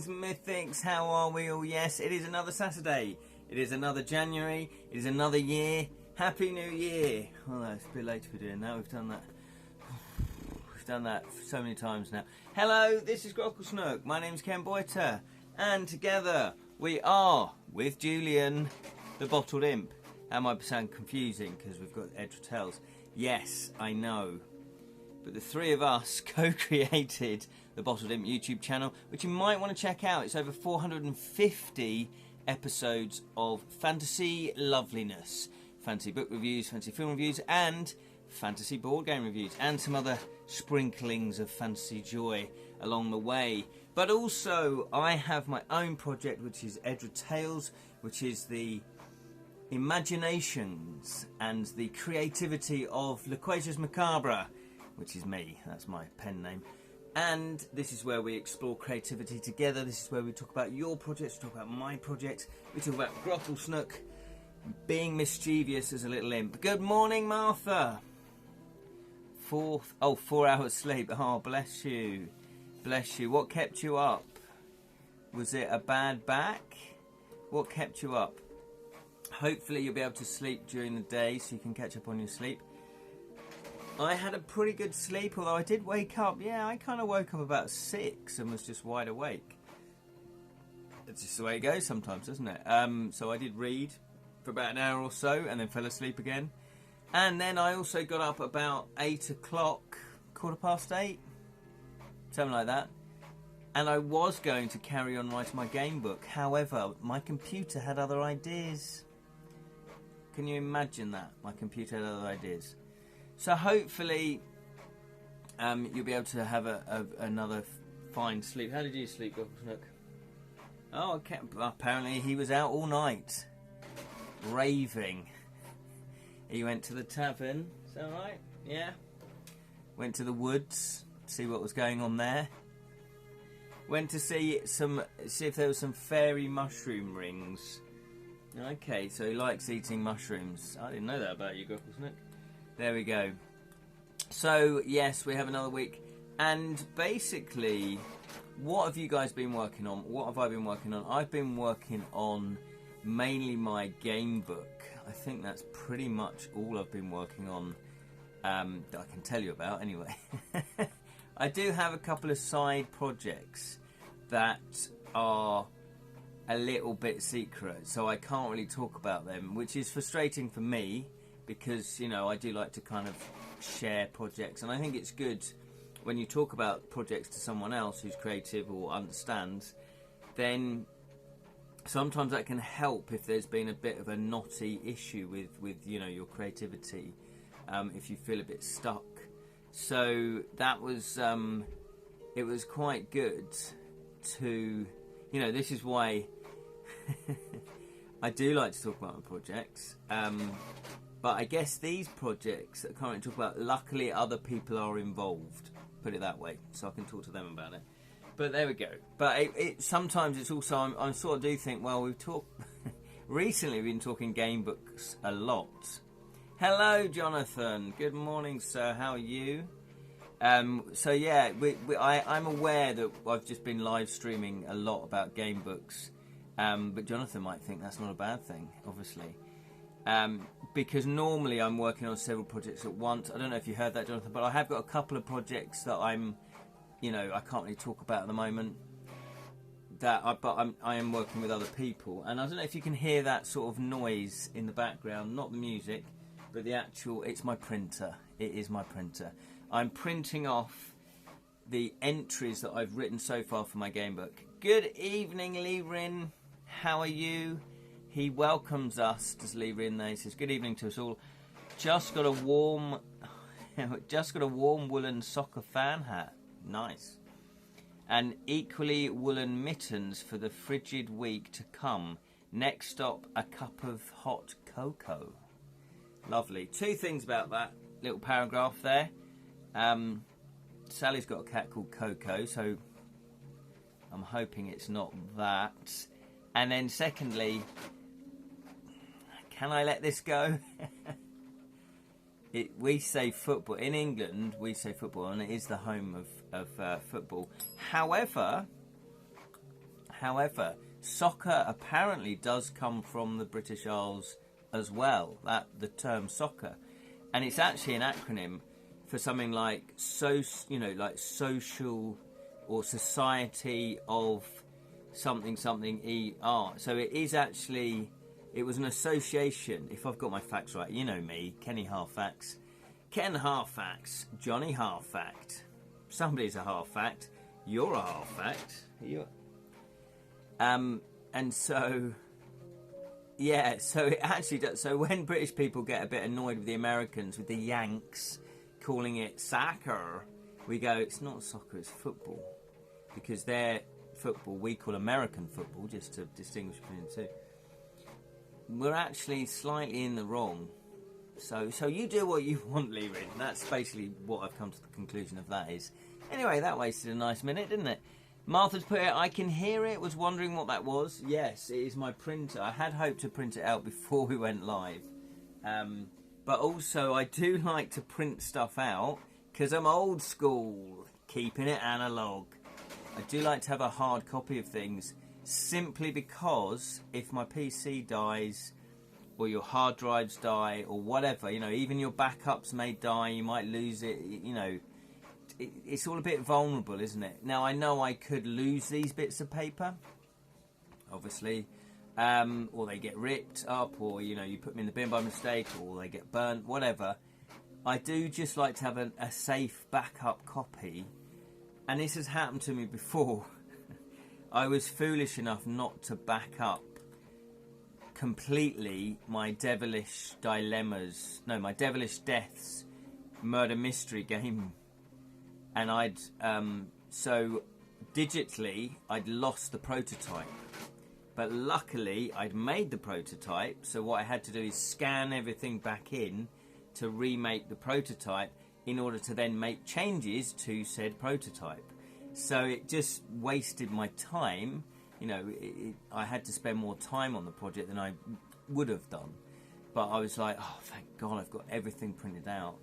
Greetings, Mythics. How are we all? Yes, it is another Saturday. It is another January. It is another year. Happy New Year. Although it's a bit late to be doing that. We've done that. We've done that so many times now. Hello, this is Loquacious. My name's Ken Boyter. And together we are, with Julian, the Bottled Imp. That might sound confusing because we've got Edra Scrolls. Yes, I know. But the three of us co-created the Bottled Imp YouTube channel, which you might want to check out. It's over 450 episodes of fantasy loveliness. Fantasy book reviews, fantasy film reviews, and fantasy board game reviews. And some other sprinklings of fantasy joy along the way. But also, I have my own project, which is Edra Tales, which is the imaginations and the creativity of Loquacious McCarbre, which is me. That's my pen name. And this is where we explore creativity together. This is where we talk about your projects, we talk about my projects, we talk about Loquacious being mischievous as a little imp. Good morning, Martha. 4 hours sleep. Oh, bless you. Bless you. What kept you up? Was it a bad back? What kept you up? Hopefully you'll be able to sleep during the day so you can catch up on your sleep. I had a pretty good sleep, although I did wake up. Yeah, I kind of woke up about 6 and was just wide awake. It's just the way it goes sometimes, isn't it? So I did read for about an hour or so and then fell asleep again. And then I also got up about 8 o'clock, 8:15, something like that. And I was going to carry on writing my game book. However, my computer had other ideas. Can you imagine that? My computer had other ideas. So hopefully you'll be able to have another fine sleep. How did you sleep, Loquacious? Oh, okay. Apparently he was out all night, raving. He went to the tavern. Is that right? Yeah. Went to the woods, see what was going on there. Went to see if there was some fairy mushroom rings. Okay, so he likes eating mushrooms. I didn't know that about you, Loquacious. There we go. So, yes, we have another week. And basically, what have you guys been working on? What have I been working on? I've been working on mainly my game book. I think that's pretty much all I've been working on that I can tell you about anyway. I do have a couple of side projects that are a little bit secret, so I can't really talk about them, which is frustrating for me. Because, you know, I do like to kind of share projects. And I think it's good when you talk about projects to someone else who's creative or understands, then sometimes that can help if there's been a bit of a knotty issue with you know, your creativity, if you feel a bit stuck. So that was, it was quite good to, you know, this is why I do like to talk about my projects. But I guess these projects that I can't really talk about, luckily other people are involved, put it that way, so I can talk to them about it. But there we go. But sometimes it's also, I sort of do think, well, we've talked, recently we've been talking game books a lot. Hello, Jonathan. Good morning, sir. How are you? So yeah, I'm aware that I've just been live streaming a lot about game books. But Jonathan might think that's not a bad thing, obviously. Because normally I'm working on several projects at once. I don't know if you heard that, Jonathan, but I have got a couple of projects that I'm, you know, I can't really talk about at the moment. But I am working with other people, and I don't know if you can hear that sort of noise in the background. Not the music, but the actual. It's my printer. It is my printer. I'm printing off the entries that I've written so far for my game book. Good evening, Lee Rin. How are you? He welcomes us, does Lee Rin there. He says, good evening to us all. Just got a warm woolen soccer fan hat. Nice. And equally woolen mittens for the frigid week to come. Next stop, a cup of hot cocoa. Lovely. 2 things about that little paragraph there. Sally's got a cat called Coco, so I'm hoping it's not that. And then secondly, can I let this go? We say football. In England, we say football, and it is the home of football. However, However, soccer apparently does come from the British Isles as well, the term soccer. And it's actually an acronym for something like like social or society of something ER. So it is actually, it was an association, if I've got my facts right. You know me, Kenny Half-Facts. Ken Half-Facts, Johnny Half-Fact. Somebody's a half-fact. You're a half-fact. And so, yeah, so it actually does. So when British people get a bit annoyed with the Americans, with the Yanks calling it soccer, we go, it's not soccer, it's football. Because their football, we call American football, just to distinguish between the two. We're actually slightly in the wrong. So you do what you want, Lee Rin. That's basically what I've come to the conclusion of that is. Anyway, that wasted a nice minute, didn't it? Martha's put it, I can hear it, was wondering what that was. Yes, it is my printer. I had hoped to print it out before we went live. But also, I do like to print stuff out, because I'm old school, keeping it analog. I do like to have a hard copy of things, simply because if my PC dies, or your hard drives die, or whatever, even your backups may die, you might lose it, it's all a bit vulnerable, isn't it? Now, I know I could lose these bits of paper, obviously, or they get ripped up, or, you put them in the bin by mistake, or they get burnt, whatever. I do just like to have a safe backup copy, and this has happened to me before. I was foolish enough not to back up completely my Devilish Deaths murder mystery game, and so digitally I'd lost the prototype, but luckily I'd made the prototype, so what I had to do is scan everything back in to remake the prototype in order to then make changes to said prototype. So it just wasted my time. I had to spend more time on the project than I would have done. But I was like, oh, thank God, I've got everything printed out.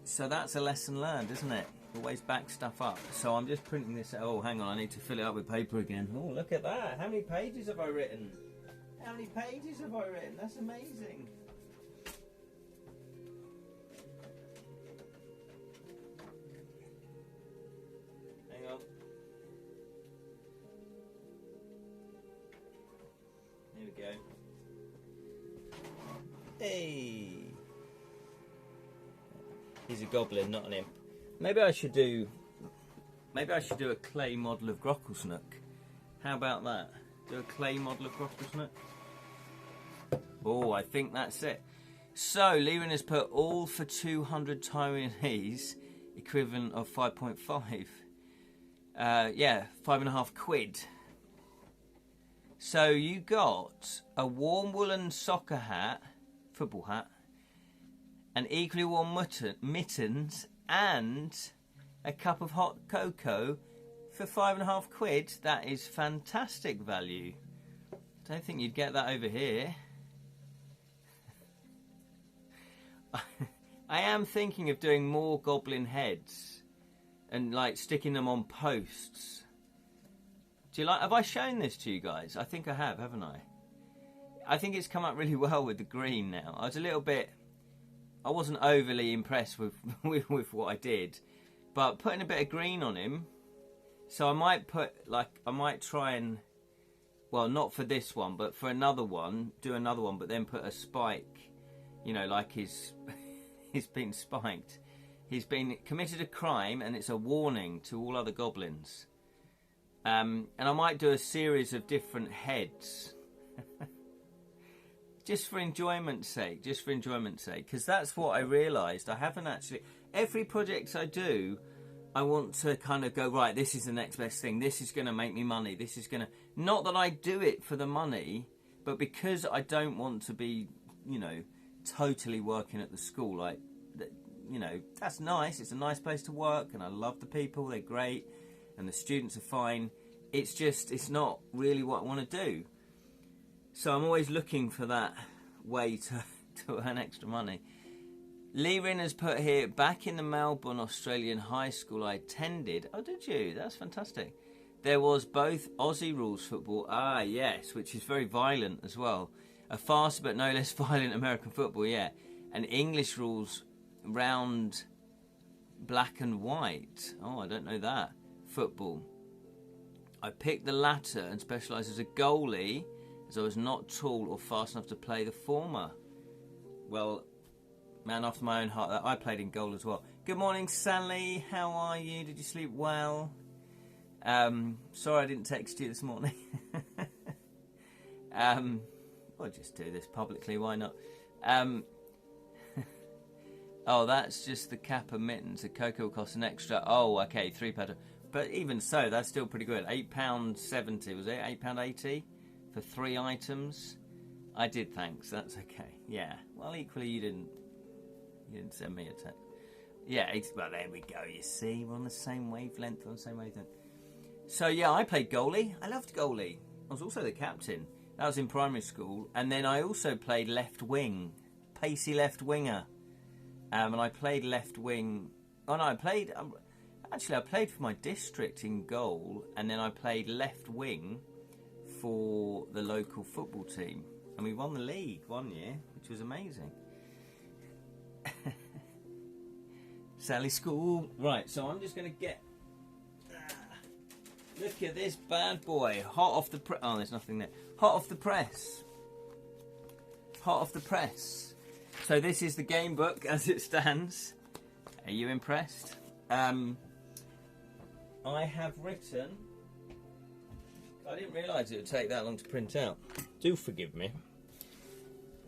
So that's a lesson learned, isn't it? Always back stuff up. So I'm just printing this. Oh, hang on, I need to fill it up with paper again. Oh, look at that. How many pages have I written? How many pages have I written? That's amazing. Hang on. Here we go. Hey! He's a goblin, not an imp. Maybe I should do a clay model of Grocklesnook. How about that? Do a clay model of Grocklesnook? Oh, I think that's it. So, Lerin has put all for 200 Taiwanese, equivalent of 5.5. Yeah, 5.5 quid. So you got a warm woolen soccer hat, football hat, an equally warm mittens, and a cup of hot cocoa for 5.5 quid. That is fantastic value. Don't think you'd get that over here. I am thinking of doing more goblin heads and like sticking them on posts. Do you like? Have I shown this to you guys? I think I have, haven't I? I think it's come up really well with the green now. I wasn't overly impressed with what I did, but putting a bit of green on him. So I might try and, well, not for this one, but for another one, do another one, but then put a spike, like he's been spiked. He's been committed a crime, and it's a warning to all other goblins. And I might do a series of different heads. Just for enjoyment's sake, because that's what I realised. I haven't actually... Every project I do, I want to kind of go, right, this is the next best thing. This is going to make me money. This is going to... Not that I do it for the money, but because I don't want to be, totally working at the school. Like, that's nice. It's a nice place to work, and I love the people. They're great, and the students are fine. It's not really what I want to do. So I'm always looking for that way to earn extra money. Lee Rin has put here, back in the Melbourne Australian high school I attended. Oh, did you? That's fantastic. There was both Aussie rules football, yes, which is very violent as well. A faster but no less violent American football, yeah. And English rules round black and white. Oh, I don't know that. Football. I picked the latter and specialised as a goalie, as I was not tall or fast enough to play the former. Well, man after my own heart, I played in goal as well. Good morning, Sally. How are you? Did you sleep well? Sorry I didn't text you this morning. I'll just do this publicly, why not? Oh, that's just the cap and mittens. The cocoa will cost an extra. Oh, okay, £3. But even so, that's still pretty good. £8.70, was it? £8.80 for 3 items. I did, thanks. That's okay. Yeah. Well, equally, you didn't send me a text. Yeah. Well, there we go. You see, we're on the same wavelength. So yeah, I played goalie. I loved goalie. I was also the captain. That was in primary school, and then I also played left wing, pacey left winger. And I played left wing. Oh no, I played for my district in goal, and then I played left wing for the local football team, and we won the league one year, which was amazing. Sally School. Right, so I'm just going to get... Look at this bad boy. Hot off the press. Oh, there's nothing there. Hot off the press. Hot off the press. So this is the game book as it stands. Are you impressed? I have written... I didn't realise it would take that long to print out. Do forgive me.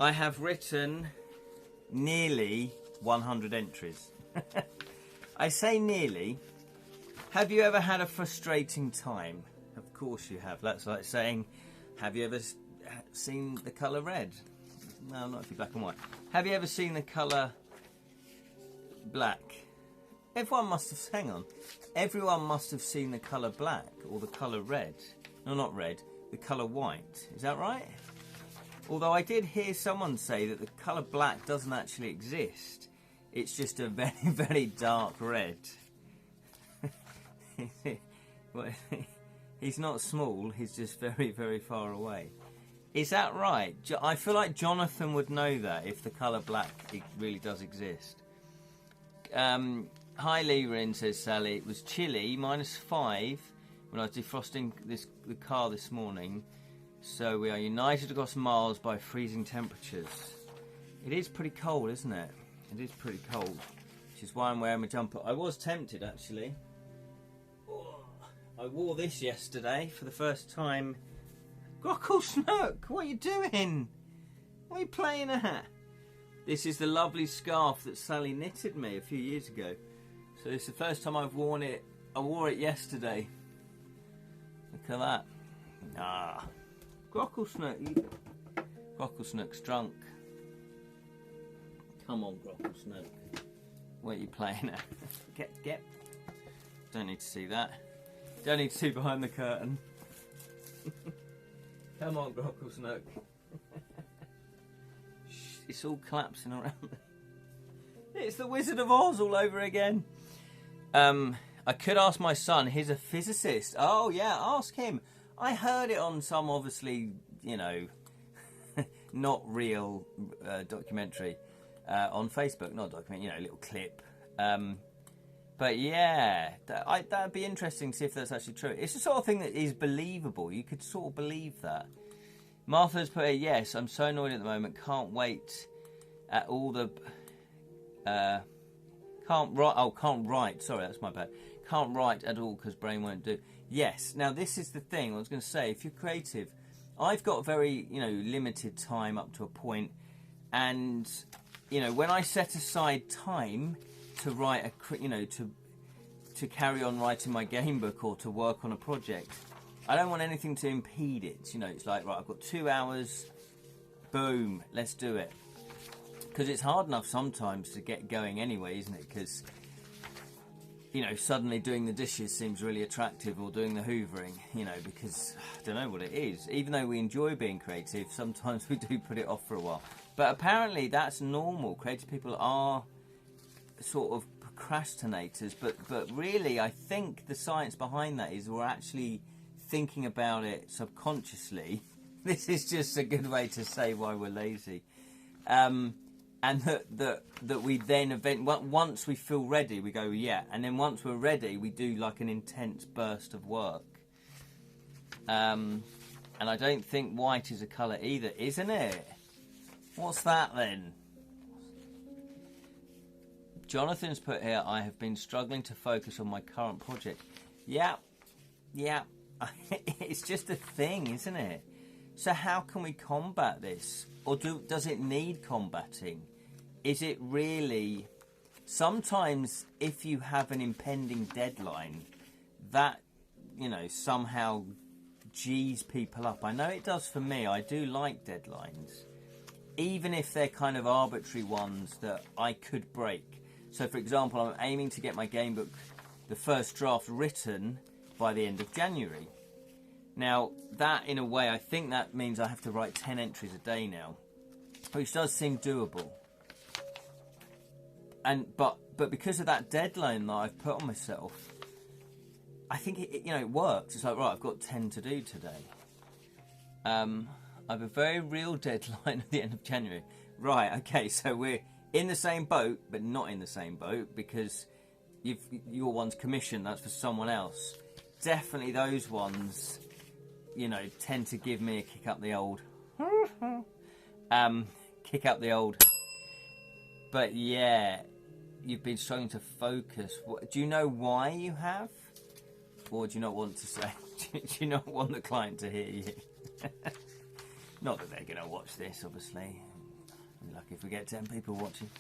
I have written nearly 100 entries. I say nearly. Have you ever had a frustrating time? Of course you have. That's like saying, have you ever seen the colour red? No, not if you're black and white. Have you ever seen the colour black? Everyone must have... Hang on. Everyone must have seen the colour black or the colour red. No, not red. The colour white. Is that right? Although I did hear someone say that the colour black doesn't actually exist. It's just a very, very dark red. He's not small. He's just very, very far away. Is that right? I feel like Jonathan would know that if the colour black it really does exist. Hi, Lerin, says Sally. It was chilly, -5, when I was defrosting the car this morning. So we are united across miles by freezing temperatures. It is pretty cold, isn't it? It is pretty cold, which is why I'm wearing my jumper. I was tempted, actually. I wore this yesterday for the first time. Grockle Snook, what are you doing? What are you playing at? This is the lovely scarf that Sally knitted me a few years ago. So it's the first time I've worn it. I wore it yesterday. Look at that. Grockle Snook. Grockle Snook's drunk. Come on, Grockle Snook. What are you playing at? Get. Don't need to see that. Don't need to see behind the curtain. Come on, Grockle Snook. It's all collapsing around me. It's the Wizard of Oz all over again. I could ask my son. He's a physicist. Oh, yeah, ask him. I heard it on some, obviously, not real documentary on Facebook. Not documentary, little clip. But yeah, that'd be interesting to see if that's actually true. It's the sort of thing that is believable. You could sort of believe that. Martha's put a yes. I'm so annoyed at the moment. Can't wait at all the... Can't write. Sorry, that's my bad. Can't write at all because brain won't do. Yes. Now, this is the thing. I was going to say, if you're creative, I've got very, limited time up to a point. And, when I set aside time to write to carry on writing my game book or to work on a project, I don't want anything to impede it. It's like, right, I've got 2 hours, boom, let's do it. Because it's hard enough sometimes to get going anyway, isn't it? Because, suddenly doing the dishes seems really attractive, or doing the hoovering, because I don't know what it is. Even though we enjoy being creative, sometimes we do put it off for a while. But apparently that's normal. Creative people are sort of procrastinators, but really I think the science behind that is we're actually thinking about it subconsciously. This is just a good way to say why we're lazy. And that we then once we feel ready, we go, yeah. And then once we're ready, we do like an intense burst of work. And I don't think white is a colour either, isn't it? What's that then? Jonathan's put here, I have been struggling to focus on my current project. Yeah. It's just a thing, isn't it? So how can we combat this? Or does it need combating? Is it really... Sometimes if you have an impending deadline, that, you know, somehow G's people up. I know it does for me. I do like deadlines. Even if they're kind of arbitrary ones that I could break. So, for example, I'm aiming to get my game book, the first draft, written by the end of January. Now, that, in a way, I think that means I have to write 10 entries a day now, which does seem doable. But because of that deadline that I've put on myself, I think it works. It's like, right, I've got 10 to do today. I have a very real deadline at the end of January. Right, okay, so we're in the same boat, but not in the same boat, because your one's commissioned, that's for someone else. Definitely those ones, you know, tend to give me a kick up the old. But yeah, you've been struggling to focus. Do you know why you have? Or do you not want to say? Do you not want the client to hear you? Not that they're going to watch this, obviously. I'm lucky if we get 10 people watching.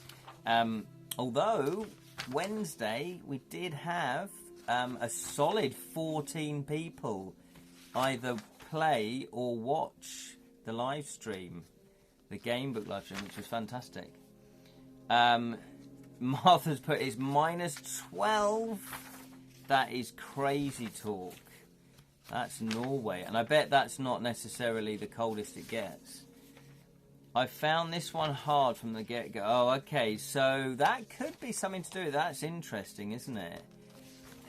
Although, Wednesday, we did have a solid 14 people either play or watch the live stream, the game book live stream, which was fantastic. Martha's put is -12. That is crazy talk. That's Norway, and I bet that's not necessarily the coldest it gets. I found this one hard from the get-go. Oh, okay, so that could be something to do with that. That's interesting, isn't it?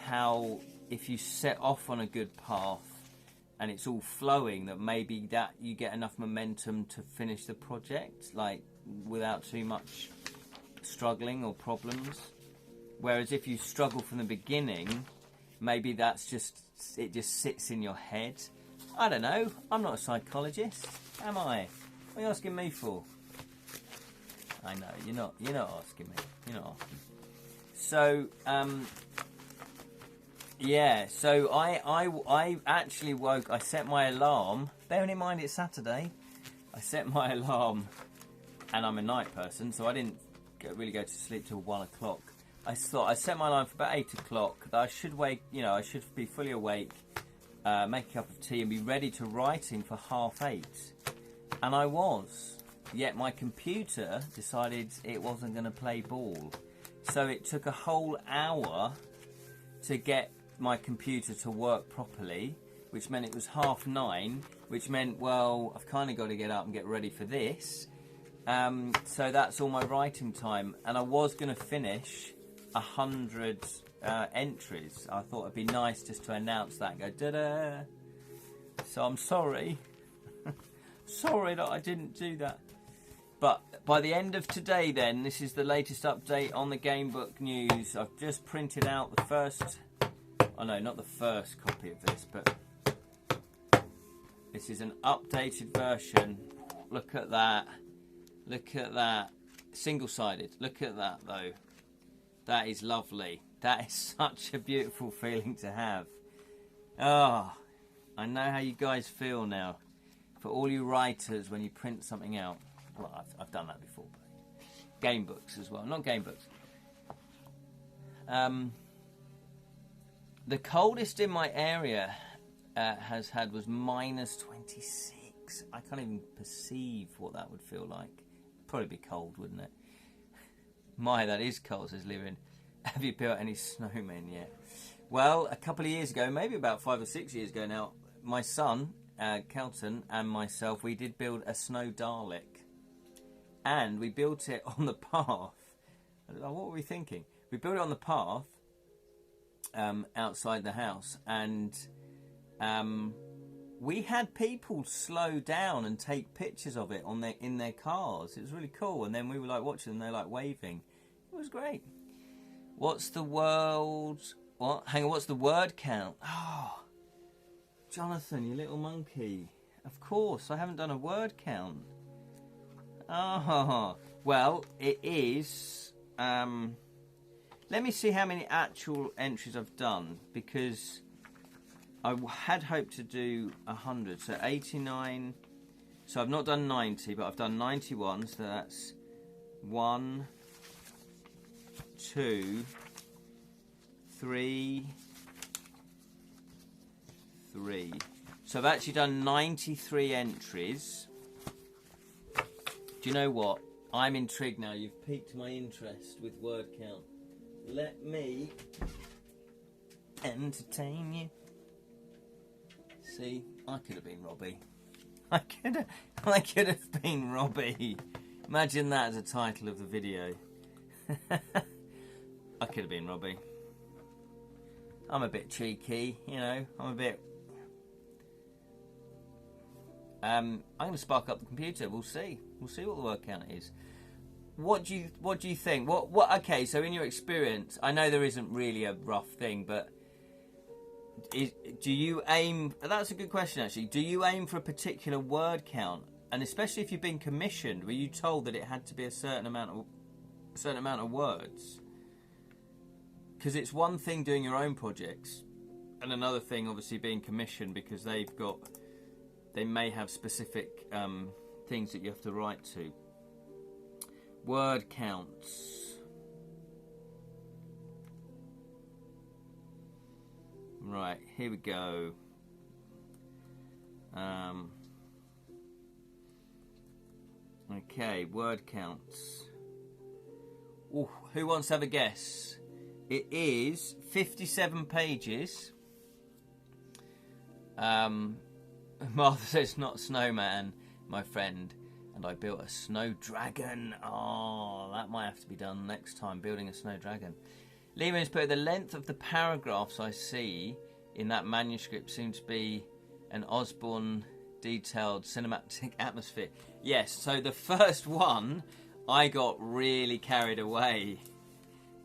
How if you set off on a good path and it's all flowing, that maybe that you get enough momentum to finish the project, like without too much struggling or problems. Whereas if you struggle from the beginning, maybe that's just sits in your head. I don't know. I'm not a psychologist, am I? What are you asking me for? I know you're not asking me. You're not asking. So yeah. So I actually woke. I set my alarm. Bearing in mind it's Saturday, I set my alarm, and I'm a night person, so I didn't really go to sleep till 1 o'clock. I thought I set my alarm for about 8 o'clock. That I should wake. You know, I should be fully awake, make a cup of tea, and be ready to writing for 8:30. And I was. Yet my computer decided it wasn't going to play ball. So it took a whole hour to get my computer to work properly, which meant it was 9:30, which meant, well, I've kind of got to get up and get ready for this. So that's all my writing time. And I was going to finish 100 entries. I thought it'd be nice just to announce that and go, da-da. So I'm sorry. Sorry that I didn't do that. But by the end of today then, this is the latest update on the Gamebook news. I've just printed out the first... Oh no, not the first copy of this, but... This is an updated version. Look at that. Look at that. Single-sided. Look at that, though. That is lovely. That is such a beautiful feeling to have. Oh, I know how you guys feel now. For all you writers, when you print something out, well, I've done that before. But game books as well, not game books. The coldest in my area was -26. I can't even perceive what that would feel like. Probably be cold, wouldn't it? My, that is cold, says Lirin. Have you built any snowmen yet? Well, a couple of years ago, maybe about 5 or 6 years ago now, my son... Kelton and myself, we did build a snow Dalek, and we built it on the path. What were we thinking? we built it on the path outside the house, and we had people slow down and take pictures of it in their cars. It was really cool. And then we were like watching them, they're like waving. It was great. What's the world? What? Hang on. What's the word count? Oh, Jonathan, you little monkey. Of course, I haven't done a word count. Oh, well, it is. Let me see how many actual entries I've done, because I had hoped to do 100. So 89. So I've not done 90, but I've done 91. So that's 1, 2, 3, 3. So I've actually done 93 entries. Do you know what? I'm intrigued now. You've piqued my interest with word count. Let me entertain you. See, I could have been Robbie. I could have been Robbie. Imagine that as a title of the video. I could have been Robbie. I'm a bit cheeky, you know. I'm a bit. I'm going to spark up the computer. We'll see. We'll see what the word count is. What do you think? What? Okay, so in your experience, I know there isn't really a rough thing, but do you aim? That's a good question, actually. Do you aim for a particular word count? And especially if you've been commissioned, were you told that it had to be a certain amount of words? Because it's one thing doing your own projects, and another thing, obviously, being commissioned, because they may have specific things that you have to write to. Word counts. Right, here we go. Okay, word counts. Ooh, who wants to have a guess? It is 57 pages. Martha says, not snowman, my friend. And I built a snow dragon. Oh, that might have to be done next time, building a snow dragon. Lehman's put the length of the paragraphs I see in that manuscript seems to be an Osborne detailed cinematic atmosphere. Yes, so the first one, I got really carried away.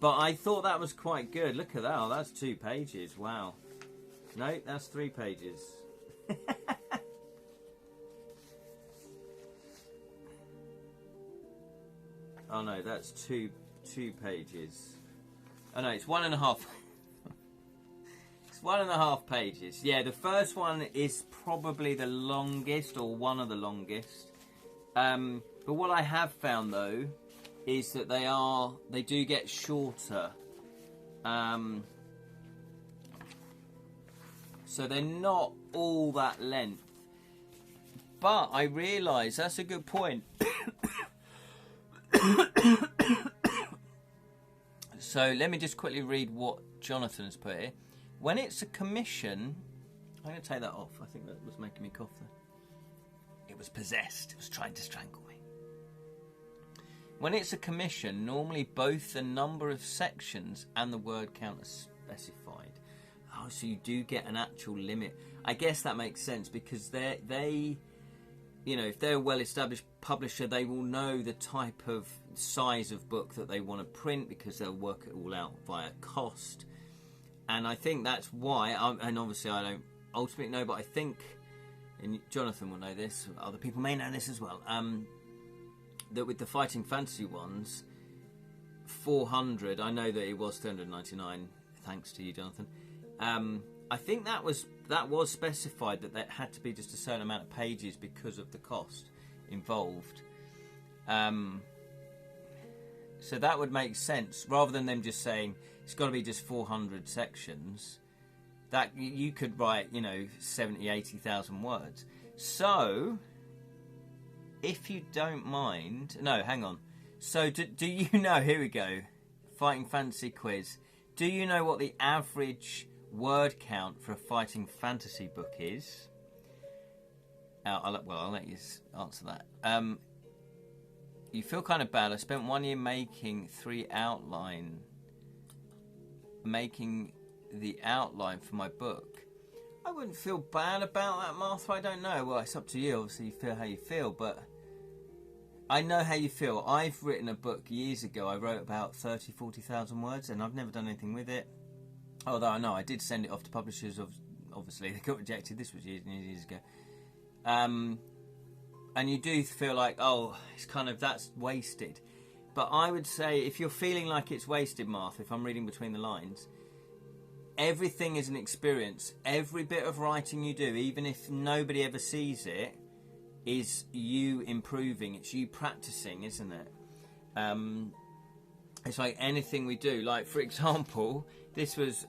But I thought that was quite good. Look at that. Oh, that's 2 pages. Wow. No, that's 3 pages. Oh no, that's two pages. Oh no, it's 1.5. It's 1.5 pages. Yeah, the first one is probably the longest, or one of the longest. But what I have found though is that they do get shorter. So they're not all that length. But I realise that's a good point. So let me just quickly read what Jonathan has put here. When it's a commission, I'm going to take that off. I think that was making me cough there. It was possessed. It was trying to strangle me. When it's a commission, normally both the number of sections and the word count are specified. Oh, so you do get an actual limit. I guess that makes sense, because they you know, if they're a well-established publisher, they will know the type of size of book that they want to print, because they'll work it all out via cost. And I think that's why, and obviously I don't ultimately know, but I think, and Jonathan will know this, other people may know this as well, that with the Fighting Fantasy ones, 400, I know that it was 399, thanks to you, Jonathan. I think that was specified, that there had to be just a certain amount of pages because of the cost involved. So that would make sense, rather than them just saying it's got to be just 400 sections. That you could write, 70, 80,000 words. So, if you don't mind, no, hang on. So, do you know? Here we go. Fighting Fantasy quiz. Do you know what the average word count for a fighting fantasy book is? I'll let you answer that. You feel kind of bad. I spent 1 year making 3 outline making the outline for my book. I wouldn't feel bad about that, Martha. I don't know. Well, it's up to you. Obviously, you feel how you feel, but I know how you feel. I've written a book years ago. I wrote about 30, 40,000 words, and I've never done anything with it. Although I know I did send it off to publishers. Obviously, they got rejected. This was years and years ago. And you do feel like, oh, it's kind of, that's wasted. But I would say, if you're feeling like it's wasted, Martha, if I'm reading between the lines, everything is an experience. Every bit of writing you do, even if nobody ever sees it, is you improving. It's you practicing, isn't it? It's like anything we do. Like, for example,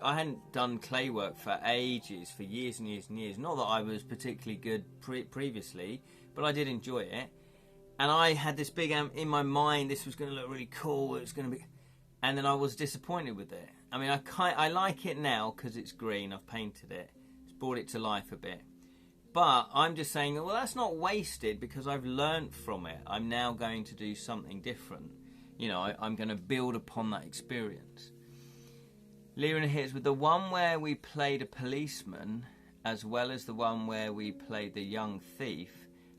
I hadn't done clay work for ages, for years and years and years. Not that I was particularly good previously, but I did enjoy it. And I had this big, in my mind, this was going to look really cool. It was going to be, and then I was disappointed with it. I mean, I like it now because it's green. I've painted it. It's brought it to life a bit. But I'm just saying, well, that's not wasted because I've learnt from it. I'm now going to do something different. You know, I'm going to build upon that experience. Lyra hits with the one where we played a policeman, as well as the one where we played the young thief,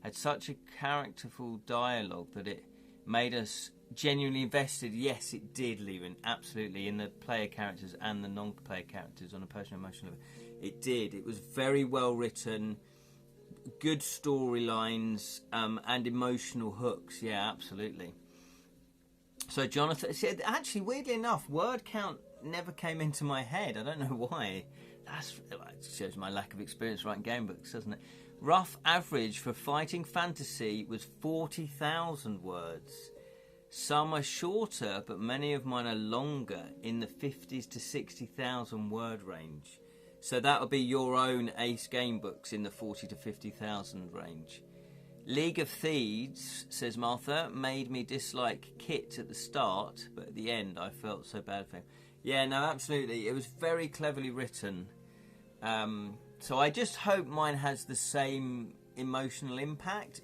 had such a characterful dialogue that it made us genuinely invested. Yes, it did, Lyra, absolutely, in the player characters and the non-player characters on a personal emotional level. It did. It was very well written, good storylines, and emotional hooks. Yeah, absolutely. So Jonathan said, actually, weirdly enough, word count never came into my head. I don't know why. That shows my lack of experience writing game books, doesn't it? Rough average for fighting fantasy was 40,000 words. Some are shorter, but many of mine are longer, in the 50s to 60,000 word range. So that'll be your own Ace game books in the 40 to 50,000 range. League of Thieves, says Martha, made me dislike Kit at the start, but at the end I felt so bad for him. Yeah, no, absolutely. It was very cleverly written. So I just hope mine has the same emotional impact.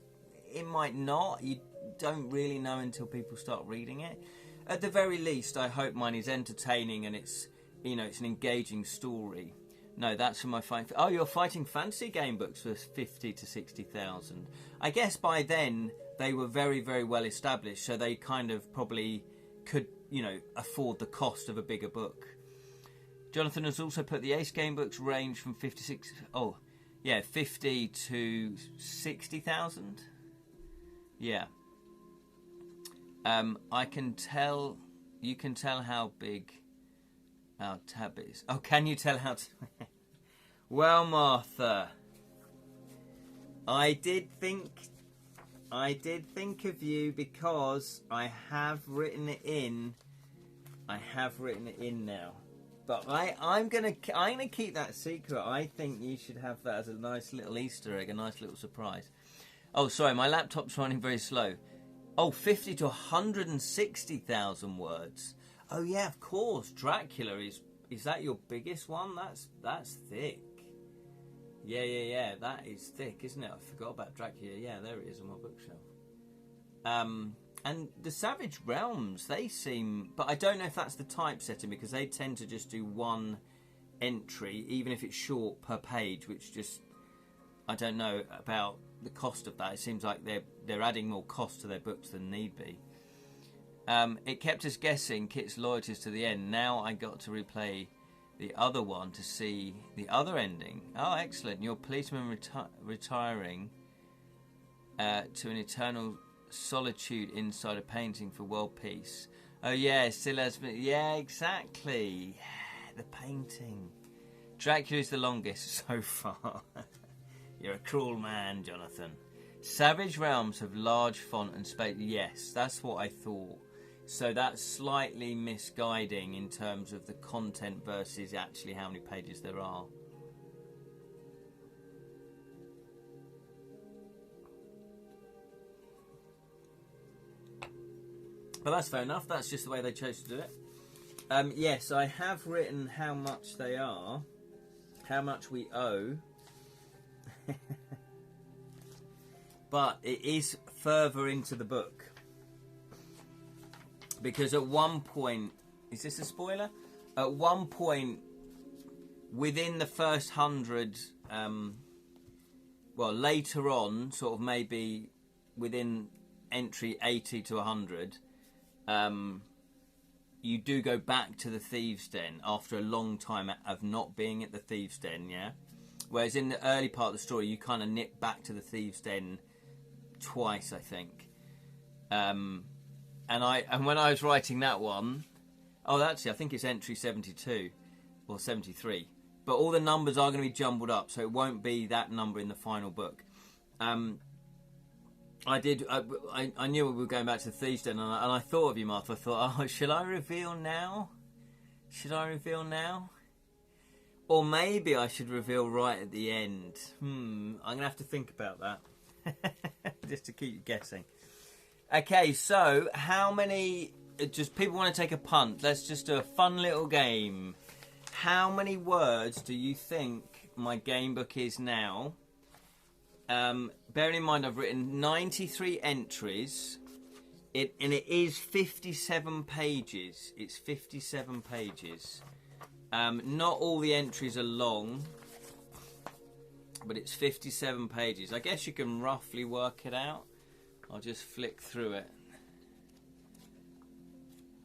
It might not. You don't really know until people start reading it. At the very least, I hope mine is entertaining and it's an engaging story. No, that's from my fighting. Oh, you're fighting fantasy game books for 50 to 60,000. I guess by then they were very, very well established, so they kind of probably could, afford the cost of a bigger book. Jonathan has also put the Ace game books range from 50 to 60,000. Yeah. I can tell. You can tell how big our tab is. Oh, can you tell how? Well, Martha, I did think of you because I have written it in. I have written it in now, but I'm gonna keep that secret. I think you should have that as a nice little Easter egg, a nice little surprise. Oh, sorry, my laptop's running very slow. Oh, 50 to 160,000 words. Oh yeah, of course. Dracula is that your biggest one? That's thick. Yeah. That is thick, isn't it? I forgot about Dracula. Yeah, there it is on my bookshelf. And the Savage Realms, they seem, but I don't know if that's the typesetting because they tend to just do one entry, even if it's short per page, which just, I don't know about the cost of that. It seems like they're adding more cost to their books than need be. It kept us guessing Kit's loyalties to the end. Now I got to replay the other one to see the other ending. Oh, excellent. Your policeman retiring to an eternal solitude inside a painting for world peace. Oh, yeah, still has been. Yeah, exactly. The painting. Dracula's the longest so far. You're a cruel man, Jonathan. Savage Realms have large font and space. Yes, that's what I thought. So that's slightly misguiding in terms of the content versus actually how many pages there are. But that's fair enough. That's just the way they chose to do it. Yes, I have written how much they are, how much we owe. But it is further into the book. Because at one point, is this a spoiler? at one point within the first 100, well, later on, sort of maybe within entry 80 to 100, you do go back to the Thieves' Den after a long time of not being at the Thieves' Den, yeah? Whereas in the early part of the story, you kind of nip back to the Thieves' Den twice, I think. And when I was writing that one, actually, I think it's entry 72 or 73. But all the numbers are going to be jumbled up, so it won't be that number in the final book. I knew we were going back to the Thieves' Den, and I thought of you, Martha. I thought, should I reveal now? Should I reveal now? Or maybe I should reveal right at the end. I'm going to have to think about that. Just to keep you guessing. Okay, so how many... Just people want to take a punt. Let's just do a fun little game. How many words do you think my game book is now? Bearing in mind I've written 93 entries. And it is 57 pages. It's 57 pages. Not all the entries are long, but it's 57 pages. I guess you can roughly work it out. I'll just flick through it.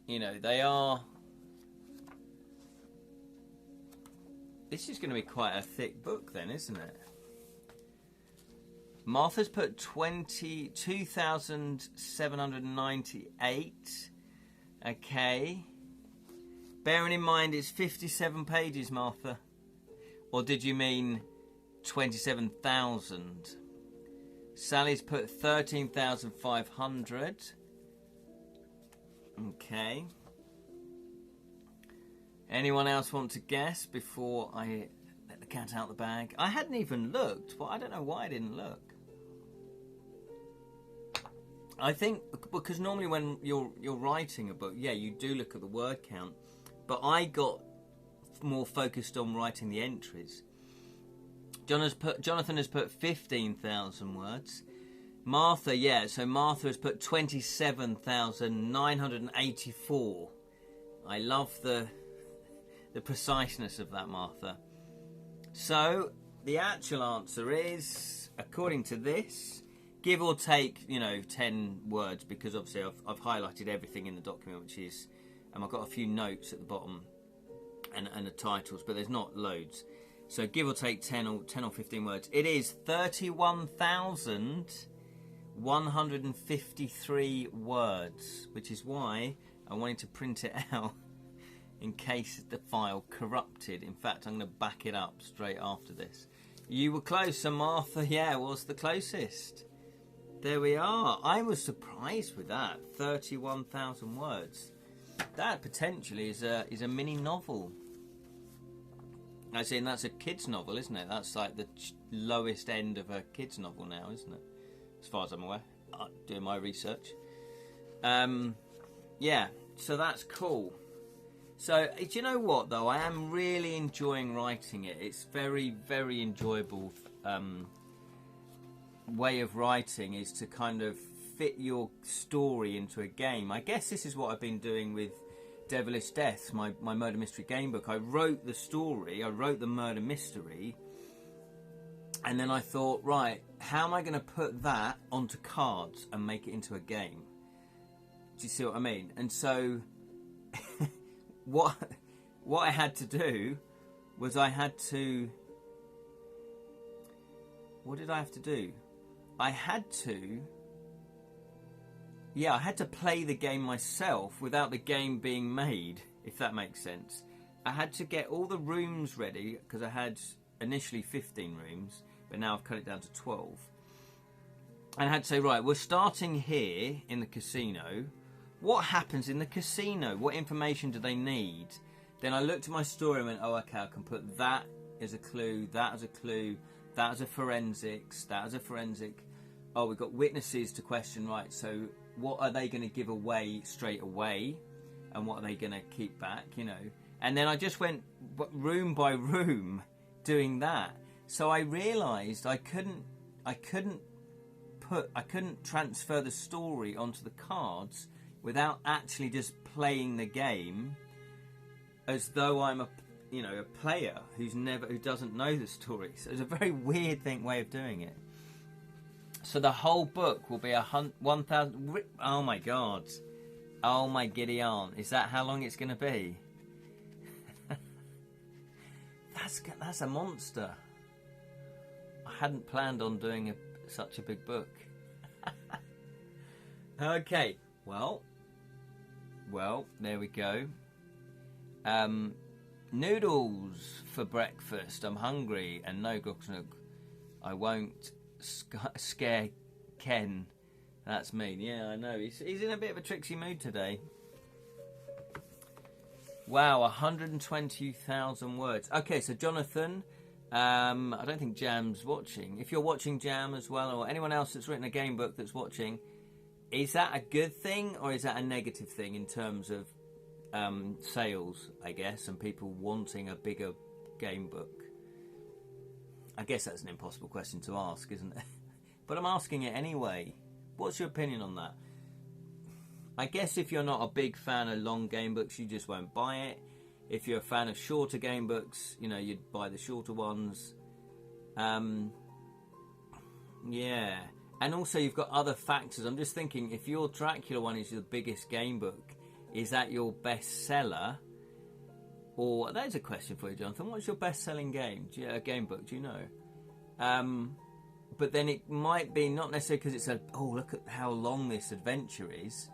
You know, they are... This is going to be quite a thick book then, isn't it? Martha's put 2,798. Okay. Bearing in mind it's 57 pages, Martha. Or did you mean 27,000? Sally's put 13,500. Okay. Anyone else want to guess before I let the cat out the bag? I hadn't even looked, but I don't know why I didn't look. I think because normally when you're writing a book, yeah, you do look at the word count, but I got more focused on writing the entries. Jonathan has put 15,000 words. Martha, yeah, so Martha has put 27,984. I love the preciseness of that, Martha. So the actual answer is, according to this, give or take, 10 words, because obviously I've highlighted everything in the document, which is, I've got a few notes at the bottom and the titles, but there's not loads. So give or take 10 or 15 words. It is 31,153 words, which is why I wanted to print it out in case the file corrupted. In fact, I'm going to back it up straight after this. You were close, so Martha, yeah, was the closest. There we are. I was surprised with that. 31,000 words. That potentially is a mini novel. As in, that's a kid's novel, isn't it? That's like the lowest end of a kid's novel now, isn't it? As far as I'm aware. Doing my research. Yeah, so that's cool. So, do you know what, though? I am really enjoying writing it. It's very, very enjoyable way of writing is to kind of fit your story into a game. I guess this is what I've been doing with Devilish Deaths, my murder mystery game book. I wrote the story, I wrote the murder mystery, and then I thought, right, how am I going to put that onto cards and make it into a game? Do you see what I mean? And so what I had to do was what did I have to do? I had to play the game myself without the game being made, if that makes sense. I had to get all the rooms ready, because I had initially 15 rooms, but now I've cut it down to 12. And I had to say, right, we're starting here in the casino. What happens in the casino? What information do they need? Then I looked at my story and went, oh, okay, I can put that as a clue, that as a clue, that as a forensics, that as a forensic. Oh, we've got witnesses to question, right, so what are they going to give away straight away? And what are they going to keep back, And then I just went room by room doing that. So I realised I couldn't transfer the story onto the cards without actually just playing the game as though I'm a player who doesn't know the story. So it's a very weird way of doing it. So the whole book will be 1,000. Oh my god! Oh my giddy aunt! Is that how long it's going to be? That's a monster. I hadn't planned on doing such a big book. Okay, well, there we go. Noodles for breakfast. I'm hungry, and no Goksnook. I won't scare Ken. That's mean. Yeah, I know. He's in a bit of a tricksy mood today. Wow, 120,000 words. Okay, so Jonathan, I don't think Jam's watching. If you're watching, Jam, as well, or anyone else that's written a game book that's watching, is that a good thing or is that a negative thing in terms of sales, I guess, and people wanting a bigger game book? I guess that's an impossible question to ask, isn't it? But I'm asking it anyway. What's your opinion on that? I guess if you're not a big fan of long game books, you just won't buy it. If you're a fan of shorter game books, you'd buy the shorter ones. Yeah. And also you've got other factors. I'm just thinking, if your Dracula one is the biggest game book, is that your bestseller? Or, there's a question for you, Jonathan. What's your best-selling game? Game book, do you know? But then it might be not necessarily because it's look at how long this adventure is.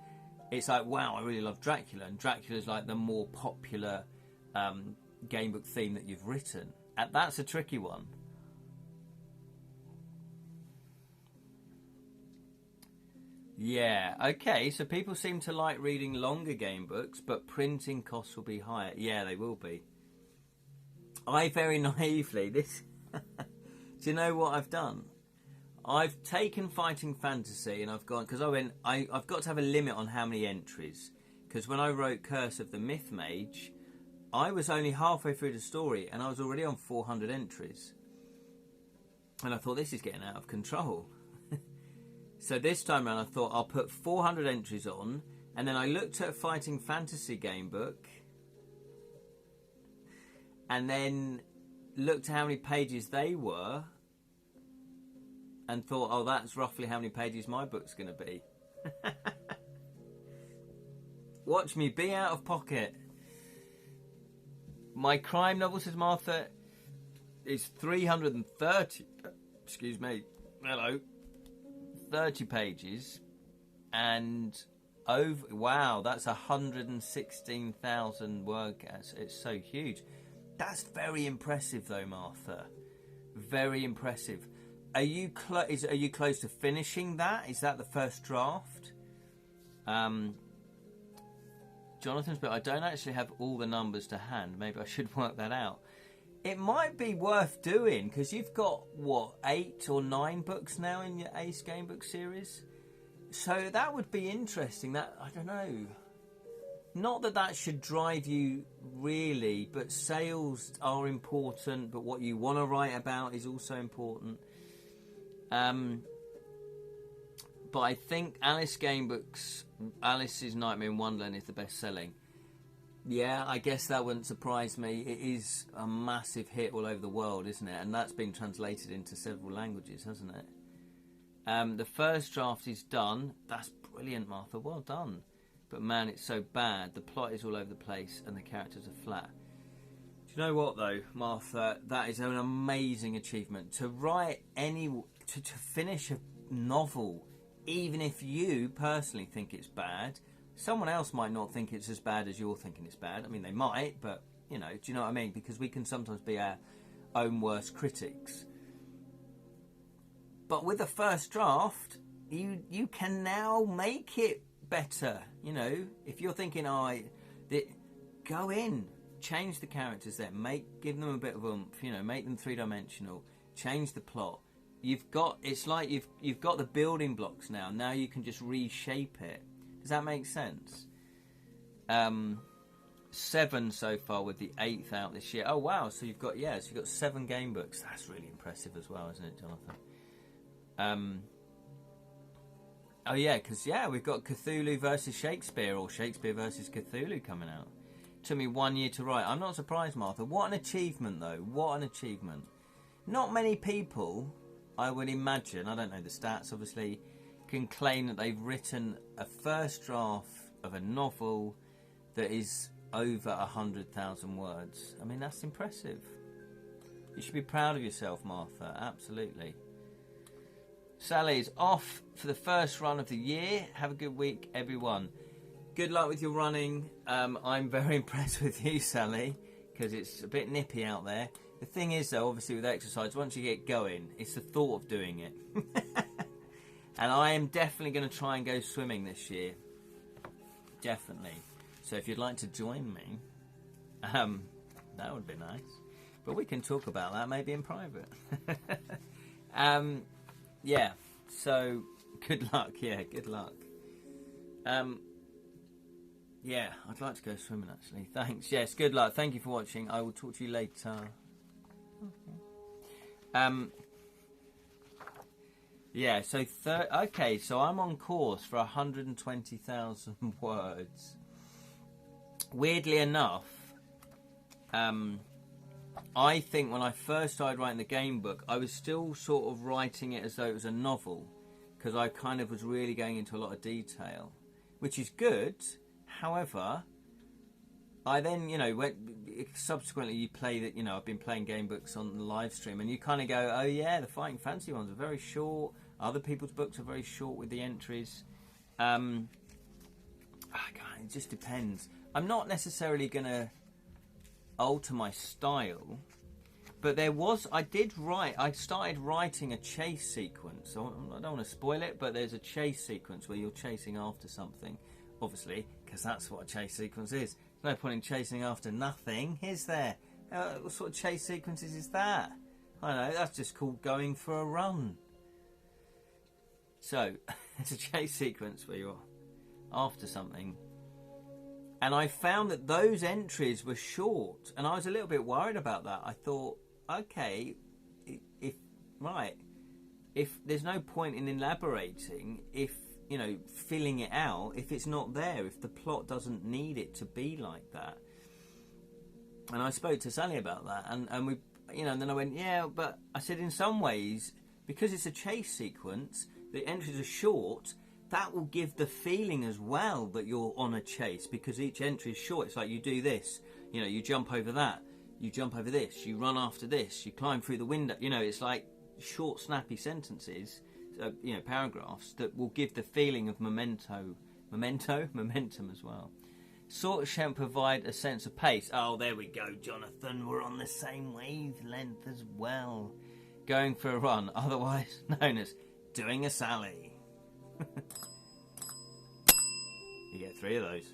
It's like, wow, I really love Dracula, and Dracula's like the more popular game book theme that you've written. That's a tricky one. Yeah, okay, so people seem to like reading longer game books, but printing costs will be higher. Yeah, they will be. I very naively, do you know what I've done? I've taken Fighting Fantasy and I've gone, because I've got to have a limit on how many entries. Because when I wrote Curse of the Myth Mage, I was only halfway through the story and I was already on 400 entries. And I thought, this is getting out of control. So this time around I thought I'll put 400 entries on, and then I looked at a Fighting Fantasy game book and then looked at how many pages they were and thought, oh, that's roughly how many pages my book's going to be. Watch me be out of pocket. My crime novel, says Martha, is 330. Excuse me. Hello. 30 pages. And over. Wow, that's 116,000 word counts. It's so huge. That's very impressive, though, Martha. Very impressive. Are you close to finishing that? Is that the first draft? Jonathan's book, I don't actually have all the numbers to hand. Maybe I should work that out. It might be worth doing, because you've got, 8 or 9 books now in your Ace Gamebook series? So that would be interesting. That, I don't know. Not that should drive you, really, but sales are important, but what you want to write about is also important. But I think Alice's Nightmare in Wonderland is the best selling. Yeah, I guess that wouldn't surprise me. It is a massive hit all over the world, isn't it? And that's been translated into several languages, hasn't it? The first draft is done. That's brilliant, Martha. Well done. But man, it's so bad. The plot is all over the place and the characters are flat. Do you know what, though, Martha? That is an amazing achievement. To write to finish a novel, even if you personally think it's bad, someone else might not think it's as bad as you're thinking it's bad. I mean, they might, but, do you know what I mean? Because we can sometimes be our own worst critics. But with the first draft, you can now make it better. If you're thinking, go in, change the characters there, give them a bit of oomph, make them 3-dimensional, change the plot. It's like you've got the building blocks now. Now you can just reshape it. Does that make sense? 7 so far, with the 8th out this year. Oh wow! So you've got 7 game books. That's really impressive as well, isn't it, Jonathan? Because we've got Cthulhu versus Shakespeare, or Shakespeare versus Cthulhu coming out. Took me 1 year to write. I'm not surprised, Martha. What an achievement, though. What an achievement. Not many people, I would imagine, I don't know the stats, obviously, can claim that they've written a first draft of a novel that is over 100,000 words. I mean, that's impressive. You should be proud of yourself, Martha. Absolutely. Sally's off for the first run of the year. Have a good week, everyone. Good luck with your running. I'm very impressed with you, Sally, because it's a bit nippy out there. The thing is, though, obviously with exercise, once you get going, it's the thought of doing it. And I am definitely going to try and go swimming this year. Definitely. So if you'd like to join me, that would be nice. But we can talk about that maybe in private. Yeah, so good luck. Yeah, good luck. Yeah, I'd like to go swimming actually. Thanks. Yes, good luck. Thank you for watching. I will talk to you later. Yeah, so okay, so I'm on course for 120,000 words. Weirdly enough, I think when I first started writing the game book, I was still sort of writing it as though it was a novel, because I kind of was really going into a lot of detail, which is good. However, I then, subsequently you play that, I've been playing game books on the live stream, and you kind of go, oh yeah, the Fighting Fantasy ones are very short. Other people's books are very short with the entries. It just depends. I'm not necessarily going to alter my style, but I started writing a chase sequence. So I don't want to spoil it, but there's a chase sequence where you're chasing after something, obviously, because that's what a chase sequence is. There's no point in chasing after nothing, is there? What sort of chase sequences is that? I don't know, that's just called going for a run. So, it's a chase sequence where you're after something. And I found that those entries were short, and I was a little bit worried about that. I thought, okay, if there's no point in elaborating, if, filling it out, if it's not there, if the plot doesn't need it to be like that. And I spoke to Sally about that, and we, and then I went, yeah, but I said in some ways, because it's a chase sequence, the entries are short, that will give the feeling as well that you're on a chase, because each entry is short. It's like you do this, you jump over that, you jump over this, you run after this, you climb through the window. It's like short, snappy sentences, paragraphs that will give the feeling of momentum as well. Sort of shan't provide a sense of pace. Oh, there we go, Jonathan. We're on the same wavelength as well. Going for a run, otherwise known as doing a Sally. You get 3 of those.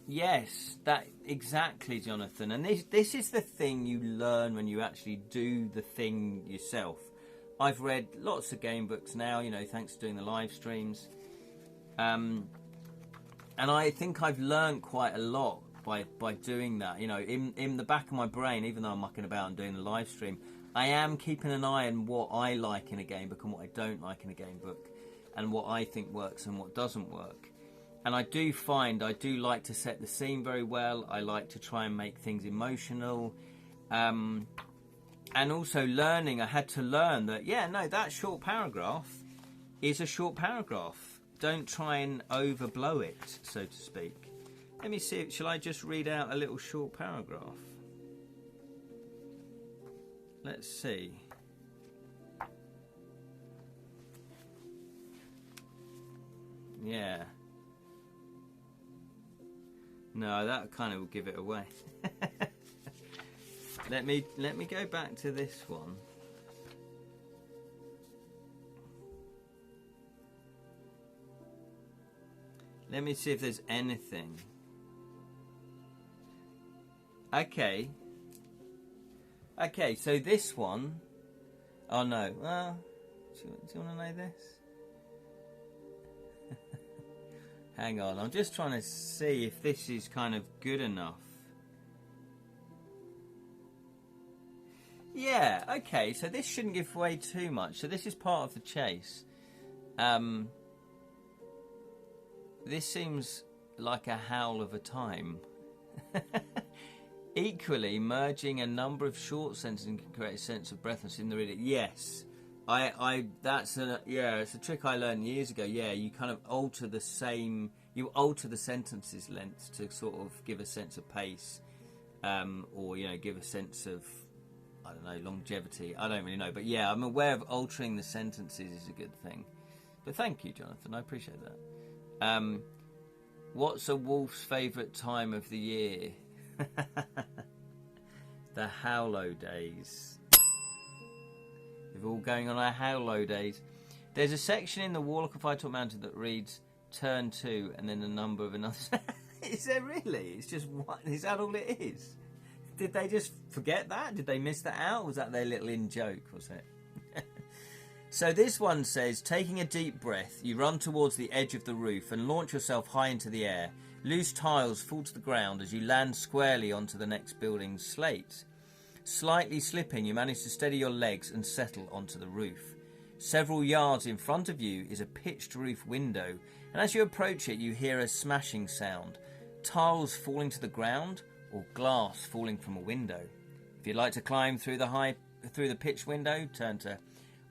Yes, that exactly, Jonathan. And this is the thing you learn when you actually do the thing yourself. I've read lots of game books now, thanks to doing the live streams. And I think I've learned quite a lot by doing that. In the back of my brain, even though I'm mucking about and doing the live stream, I am keeping an eye on what I like in a game book and what I don't like in a game book, and what I think works and what doesn't work. And I do find I do like to set the scene very well. I like to try and make things emotional. And also learning, I had to learn that, that short paragraph is a short paragraph. Don't try and overblow it, so to speak. Let me see, shall I just read out a little short paragraph? Let's see. Yeah. No, that kind of will give it away. Let me go back to this one. Let me see if there's anything. Okay. Okay, so this one. Oh no. Well, do you want to know this? Hang on, I'm just trying to see if this is kind of good enough. Yeah, okay, so this shouldn't give away too much. So this is part of the chase. This seems like a howl of a time. Equally, merging a number of short sentences can create a sense of breathlessness in the reader. Yes, it's a trick I learned years ago. Yeah, you kind of alter the sentences length to sort of give a sense of pace, or give a sense of, I don't know, longevity. I don't really know, but yeah, I'm aware of altering the sentences is a good thing. But thank you, Jonathan. I appreciate that. What's a wolf's favourite time of the year? The Howlow days. We're all going on our Howlow days. There's a section in the Warlock of Firetalk Mountain that reads turn 2 and then the number of another. Is there really? It's just one. Is that all it is? Did they just forget that? Did they miss that out? Or was that their little in joke? Was it? So this one says, taking a deep breath, you run towards the edge of the roof and launch yourself high into the air. Loose tiles fall to the ground as you land squarely onto the next building's slate. Slightly slipping, you manage to steady your legs and settle onto the roof. Several yards in front of you is a pitched roof window, and as you approach it, you hear a smashing sound. Tiles falling to the ground or glass falling from a window. If you'd like to climb through the pitched window, turn to...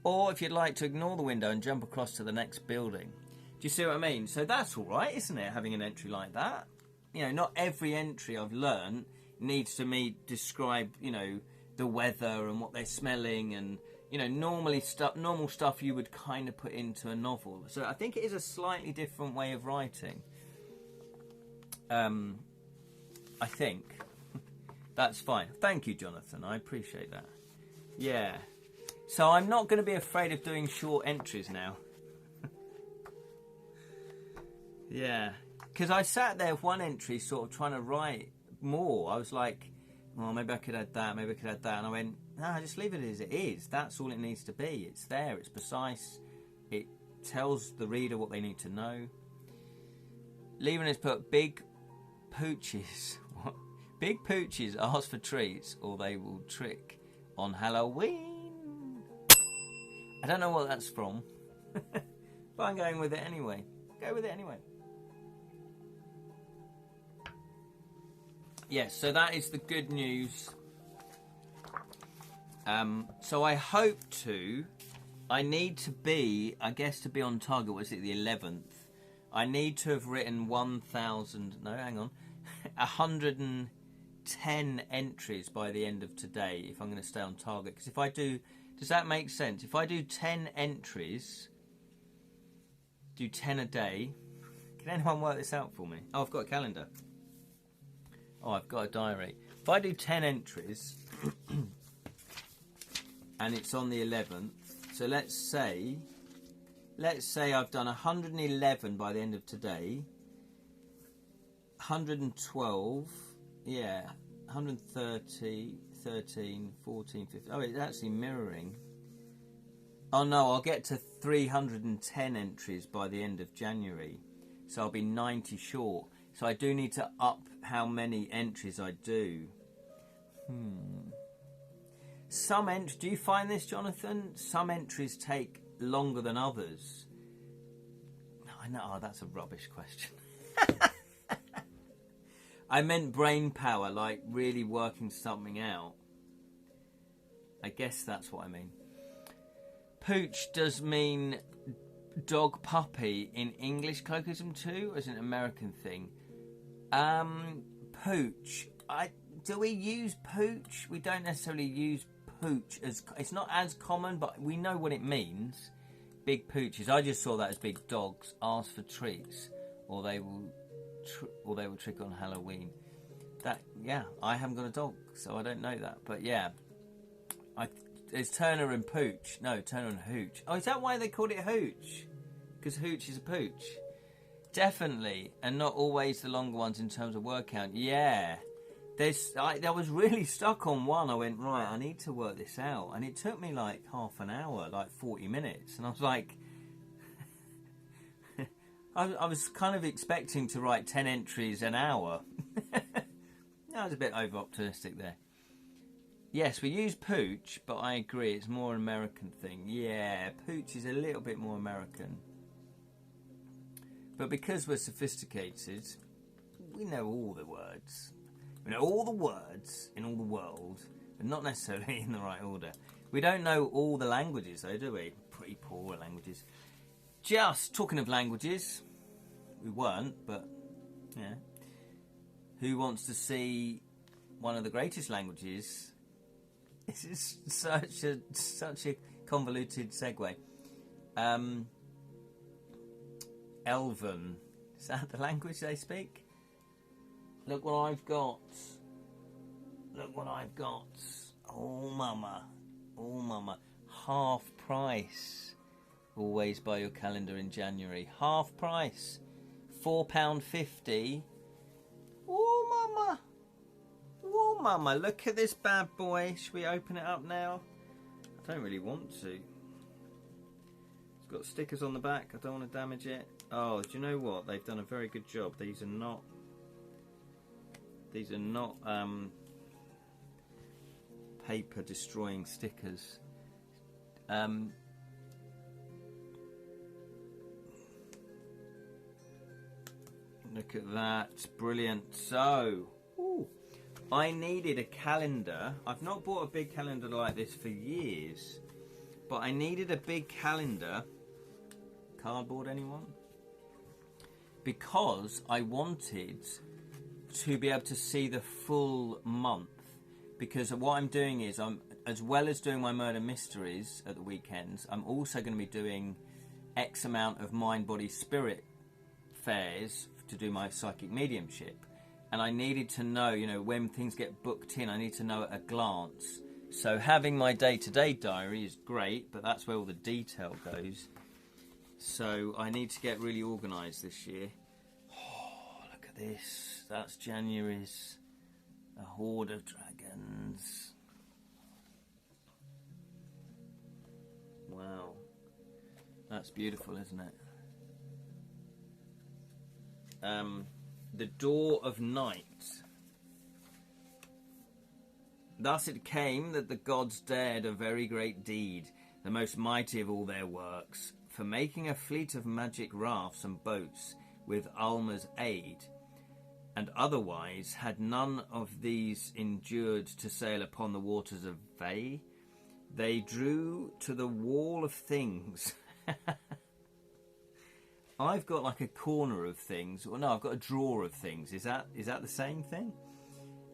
Or if you'd like to ignore the window and jump across to the next building. Do you see what I mean? So that's all right, isn't it, having an entry like that? Not every entry I've learned needs to describe, the weather and what they're smelling and, normal stuff you would kind of put into a novel. So I think it is a slightly different way of writing. I think. That's fine. Thank you, Jonathan. I appreciate that. Yeah. So I'm not going to be afraid of doing short entries now. Yeah. Because I sat there with one entry sort of trying to write more. I was like, oh, maybe I could add that, maybe I could add that. And I went, no, just leave it as it is. That's all it needs to be. It's there, it's precise. It tells the reader what they need to know. Leaving has put big pooches. What? Big pooches ask for treats or they will trick on Halloween. I don't know what that's from. But I'm going with it anyway. Go with it anyway. Yes, so that is the good news. So I need to be, I guess to be on target, was it the 11th? I need to have written 110 entries by the end of today if I'm going to stay on target. Because if I do, does that make sense? If I do 10 entries, do 10 a day, can anyone work this out for me? Oh, I've got a calendar. Oh, I've got a diary. If I do 10 entries, and it's on the 11th, so let's say I've done 111 by the end of today, 112, yeah, 130, 13, 14, 15. Oh, it's actually mirroring. Oh no, I'll get to 310 entries by the end of January, so I'll be 90 short. So I do need to up how many entries I do. Do you find this, Jonathan? Some entries take longer than others. I know. Oh, that's a rubbish question. I meant brain power, like really working something out. I guess that's what I mean. Pooch does mean dog puppy in English colloquialism too, as an American thing. Pooch. Do we use pooch? We don't necessarily use pooch as, it's not as common, but we know what it means. Big pooches. I just saw that as big dogs ask for treats, or they will trick on Halloween. I haven't got a dog, so I don't know that. But yeah, there's Turner and Pooch. No, Turner and Hooch. Oh, is that why they called it Hooch? Because Hooch is a pooch. Definitely, and not always the longer ones in terms of word count. Yeah, I was really stuck on one. I went, right, I need to work this out, and it took me like half an hour, like 40 minutes, and I was like, I was kind of expecting to write 10 entries an hour. I was a bit over-optimistic there. Yes, we use pooch, but I agree, it's more an American thing. Yeah, pooch is a little bit more American. But because we're sophisticated, we know all the words. We know all the words in all the world, but not necessarily in the right order. We don't know all the languages, though, do we? Pretty poor languages. Just talking of languages, we weren't, but yeah. Who wants to see one of the greatest languages? This is such a convoluted segue. Elven. Is that the language they speak? Look what I've got. Look what I've got. Oh, mama. Oh, mama. Half price. Always buy your calendar in January. Half price. £4.50. Oh, mama. Oh, mama. Look at this bad boy. Should we open it up now? I don't really want to. It's got stickers on the back. I don't want to damage it. Oh, do you know what? They've done a very good job. These are not paper destroying stickers. Look at that. Brilliant. So, I needed a calendar. I've not bought a big calendar like this for years, but I needed a big calendar. Cardboard, anyone? Because I wanted to be able to see the full month. Because what I'm doing is, as well as doing my murder mysteries at the weekends, I'm also going to be doing X amount of mind, body, spirit fairs to do my psychic mediumship. And I needed to know, when things get booked in, I need to know at a glance. So having my day-to-day diary is great, but that's where all the detail goes. So I need to get really organised this year. Oh, look at this. That's January's A Horde of Dragons. Wow. That's beautiful, isn't it? The Door of Night. Thus it came that the gods dared a very great deed, the most mighty of all their works, for making a fleet of magic rafts and boats with Alma's aid, and otherwise had none of these endured to sail upon the waters of Ve. They drew to the wall of things. I've got like a corner of things. Well, no, I've got a drawer of things. Is that the same thing?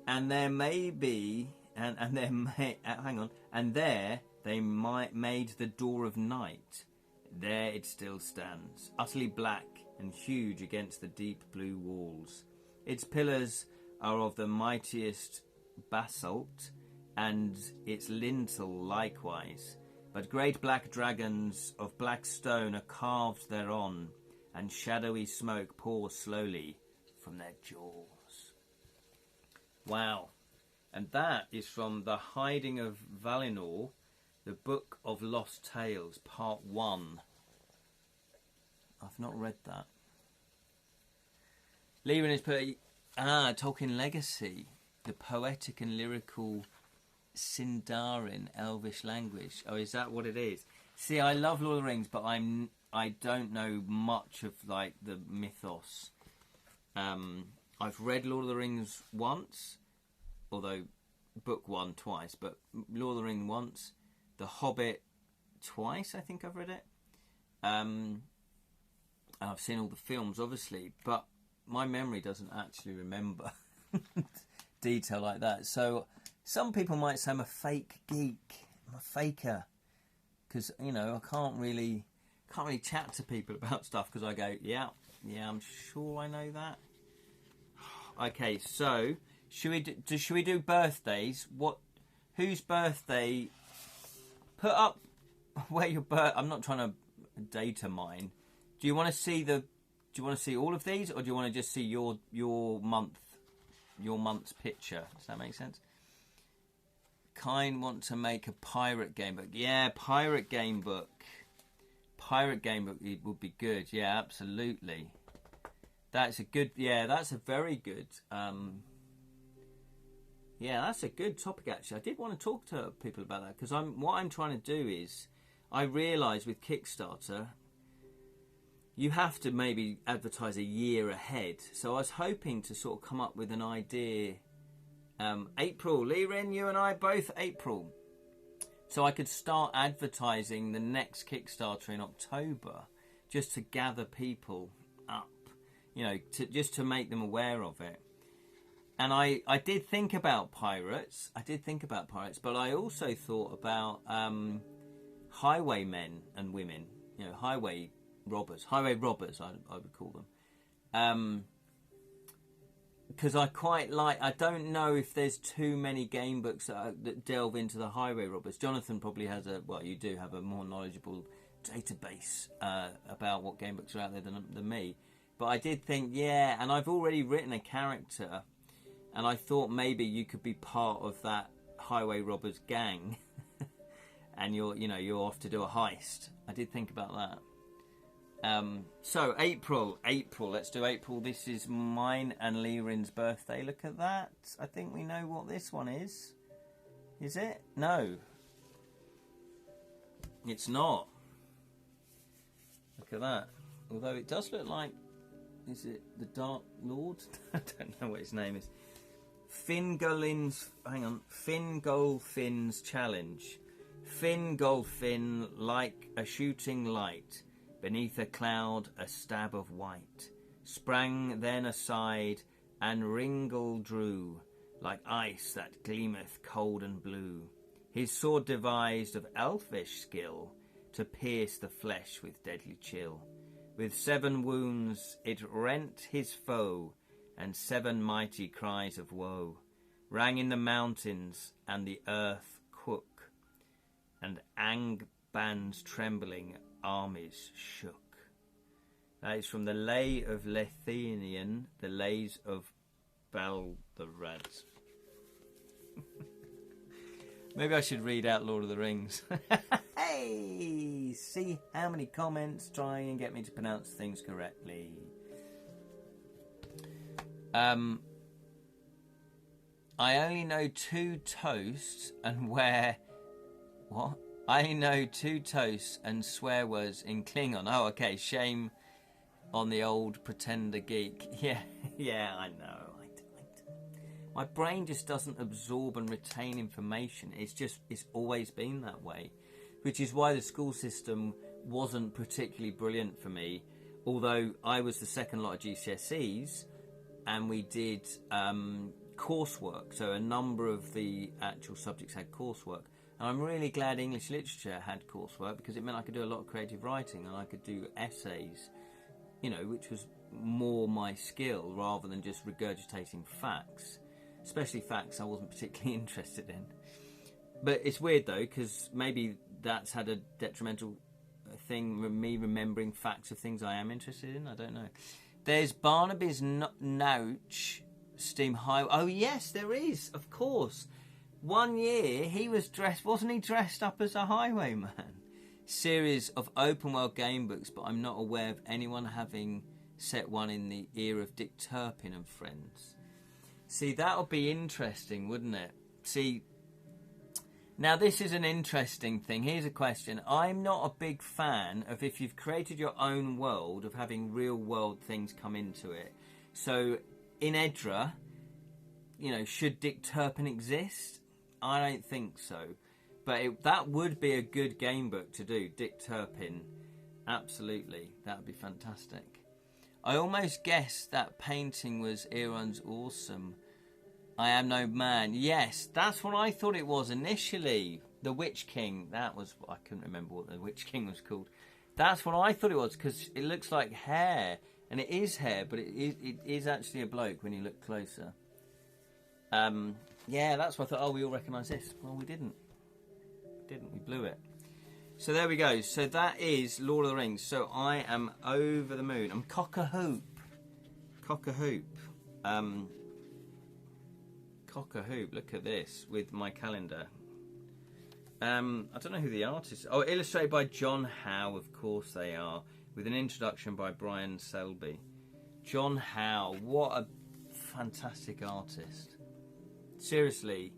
And there may be, and there may, hang on, and there they made the Door of Night. There it still stands, utterly black and huge against the deep blue walls. Its pillars are of the mightiest basalt, and its lintel likewise. But great black dragons of black stone are carved thereon, and shadowy smoke pours slowly from their jaws. Wow. And that is from The Hiding of Valinor, the Book of Lost Tales, Part 1. I've not read that. Leaving is Tolkien Legacy, the poetic and lyrical Sindarin Elvish language. Oh, is that what it is? See, I love Lord of the Rings, but I don't know much of like the mythos. I've read Lord of the Rings once, although book one twice, but Lord of the Rings once. The Hobbit twice, I think I've read it. And I've seen all the films, obviously, but my memory doesn't actually remember detail like that. So some people might say I'm a fake geek. I'm a faker. Because, I can't really chat to people about stuff because I go, yeah, I'm sure I know that. Okay, so should we do birthdays? Whose birthday? Put up where your birth. I'm not trying to data mine. Do you want to see all of these, or do you want to just see your month's picture? Does that make sense? Kind want to make a pirate game book. Yeah, pirate game book. Pirate game book would be good. Yeah, absolutely. That's a good. Yeah, that's a very good. Yeah, that's a good topic, actually. I did want to talk to people about that, because what I'm trying to do is, I realise with Kickstarter, you have to maybe advertise a year ahead. So I was hoping to sort of come up with an idea. April, Liren, you and I both April. So I could start advertising the next Kickstarter in October, just to gather people up, you know, just to make them aware of it. And I did think about pirates. But I also thought about highwaymen and women, you know, highway robbers, I would call them. Because I quite like, I don't know if there's too many game books that delve into the highway robbers. Jonathan probably has you do have a more knowledgeable database about what game books are out there than me. But I did think, and I've already written a character, and I thought maybe you could be part of that highway robbers gang, and you're off to do a heist. I did think about that. So April, let's do April. This is mine and Liren's birthday. Look at that. I think we know what this one is. Is it? No. It's not. Look at that. Although it does look like, is it the Dark Lord? I don't know what his name is. Fingolfin's challenge. Fingolfin like a shooting light. Beneath a cloud, a stab of white, sprang then aside, and Ringle drew, like ice that gleameth cold and blue, his sword devised of elfish skill, to pierce the flesh with deadly chill. With 7 wounds it rent his foe, and 7 mighty cries of woe rang in the mountains, and the earth quook, and Angband's trembling armies shook. That is from the Lay of Lethinian, the Lays of Balderad. Maybe I should read out Lord of the Rings. Hey, see how many comments trying and get me to pronounce things correctly. I only know 2 toasts and where... What? I know 2 toasts and swear words in Klingon. Oh, okay. Shame on the old pretender geek. Yeah, I know. My brain just doesn't absorb and retain information. It's always been that way, which is why the school system wasn't particularly brilliant for me. Although I was the second lot of GCSEs, and we did coursework. So a number of the actual subjects had coursework. And I'm really glad English literature had coursework, because it meant I could do a lot of creative writing and I could do essays, you know, which was more my skill rather than just regurgitating facts, especially facts I wasn't particularly interested in. But it's weird though, because maybe that's had a detrimental thing, me remembering facts of things I am interested in. I don't know. There's Barnaby's Nouch Steam High. Oh yes, there is, of course. One year he was wasn't he dressed up as a highwayman? Series of open world game books, but I'm not aware of anyone having set one in the era of Dick Turpin and Friends. See, that would be interesting, wouldn't it? See, now this is an interesting thing. Here's a question. I'm not a big fan of, if you've created your own world, of having real world things come into it. So in Edra, you know, should Dick Turpin exist? I don't think so. But that would be a good game book to do. Dick Turpin. Absolutely. That would be fantastic. I almost guessed that painting was Aaron's Awesome. I Am No Man. Yes, that's what I thought it was initially. The Witch King. That was... I couldn't remember what the Witch King was called. That's what I thought it was, because it looks like hair. And it is hair, but it is actually a bloke when you look closer. Yeah, that's why I thought, we all recognise this. Well, we didn't. We blew it. So there we go. So that is Lord of the Rings. So I am over the moon. I'm cock-a-hoop. Cock-a-hoop. Cock-a-hoop. Look at this with my calendar. I don't know who the artist is. Oh, illustrated by John Howe, of course they are. With an introduction by Brian Selby. John Howe. What a fantastic artist. Seriously,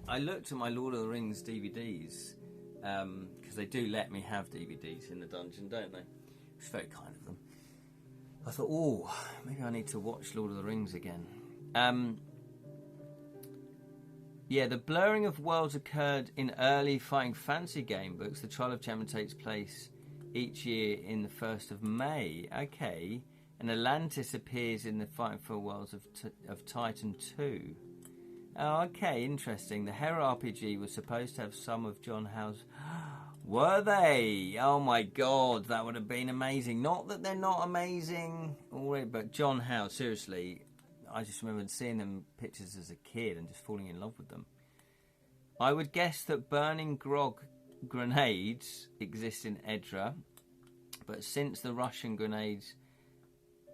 I looked at my Lord of the Rings DVDs because they do let me have DVDs in the dungeon, don't they? It's very kind of them. I thought, oh, maybe I need to watch Lord of the Rings again. Yeah, the blurring of worlds occurred in early Fighting Fantasy game books. The Trial of Champions takes place each year in the 1st of May. Okay. And Atlantis appears in the Fighting for Worlds of Titan 2. Oh, okay, interesting. The Hera RPG was supposed to have some of John Howe's... Were they? Oh my god, that would have been amazing. Not that they're not amazing already, but John Howe, seriously... I just remember seeing them pictures as a kid and just falling in love with them. I would guess that burning grog grenades exist in Edra, but since the Russian grenades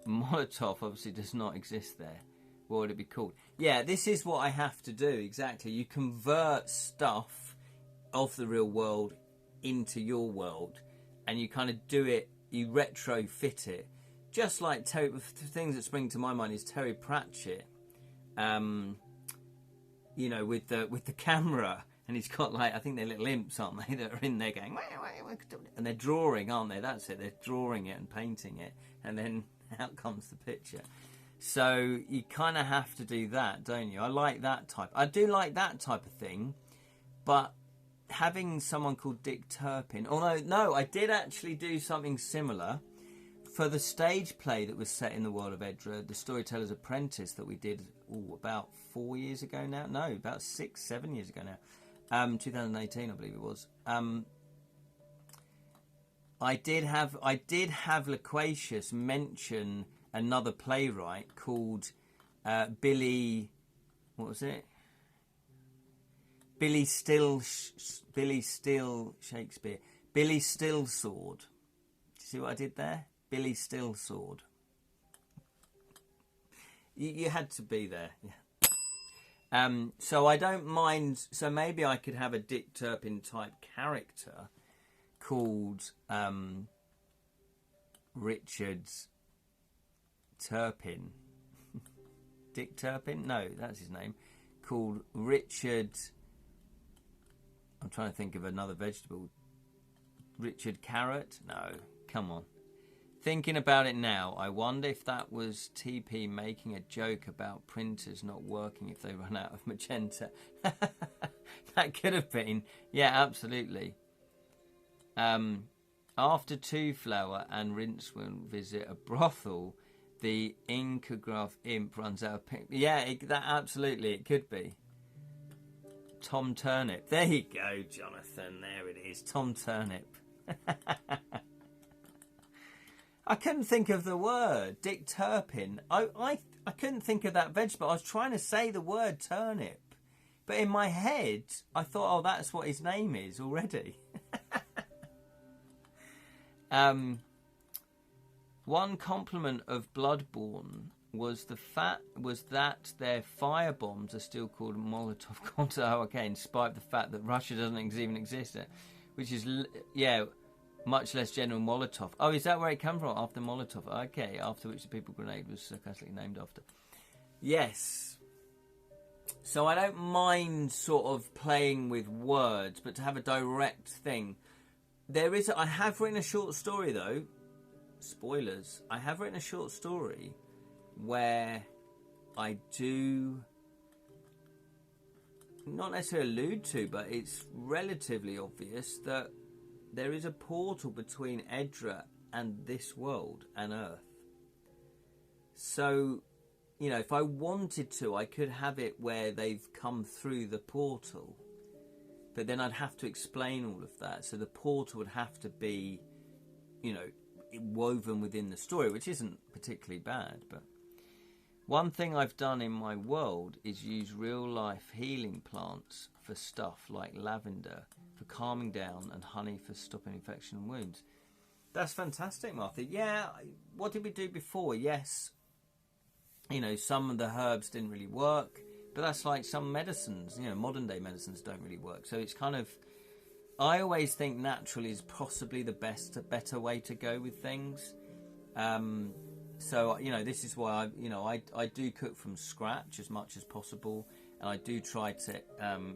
Molotov obviously does not exist there, what would it be called? Yeah, this is what I have to do, exactly. You convert stuff of the real world into your world, and you kind of do it, you retrofit it. Just like the things that spring to my mind is Terry Pratchett, you know, with the camera, and he's got like, I think they're little imps, aren't they, that are in there going, and they're drawing, aren't they? That's it. They're drawing it and painting it, and then out comes the picture. So you kind of have to do that, don't you? I like that type. I do like that type of thing, but having someone called Dick Turpin, although no, I did actually do something similar. For the stage play that was set in the world of Edra, The Storyteller's Apprentice, that we did about 4 years ago now. No, about 6-7 years ago now. 2018, I believe it was. I did have Loquacious mention another playwright called Billy. What was it? Billy Still Shakespeare. Billy Stillsword. Do you see what I did there? Billy Stillsword. You had to be there. Yeah. So I don't mind. So maybe I could have a Dick Turpin type character called Richard Turpin. Dick Turpin? No, that's his name. Called Richard. I'm trying to think of another vegetable. Richard Carrot? No, come on. Thinking about it now, I wonder if that was TP making a joke about printers not working if they run out of magenta. That could have been. Yeah, absolutely. After Two Flower and Rincewind visit a brothel, the Incograph imp runs out of pink. Yeah, that absolutely, it could be. Tom Turnip. There you go, Jonathan. There it is. Tom Turnip. I couldn't think of the word. Dick Turpin. I couldn't think of that vegetable. I was trying to say the word turnip. But in my head, I thought, oh, that's what his name is already. One compliment of Bloodborne was that their firebombs are still called Molotov cocktails. Oh, okay, in spite of the fact that Russia doesn't even exist, which is, yeah, much less general Molotov. Oh, is that where it came from? After Molotov. Okay, after which the people grenade was sarcastically named after. Yes. So I don't mind sort of playing with words, but to have a direct thing. I have written a short story though. Spoilers. I have written a short story where I do not necessarily allude to, but it's relatively obvious that there is a portal between Edra and this world and Earth. So, you know, if I wanted to, I could have it where they've come through the portal. But then I'd have to explain all of that. So the portal would have to be, you know, woven within the story, which isn't particularly bad. But one thing I've done in my world is use real-life healing plants for stuff like lavender for calming down and honey for stopping infection and wounds. That's fantastic, Martha. Yeah, what did we do before? Yes, you know, some of the herbs didn't really work, but that's like some medicines, you know, modern day medicines don't really work. So it's kind of, I always think natural is possibly the better way to go with things. So, you know, this is why I do cook from scratch as much as possible. And I do try to,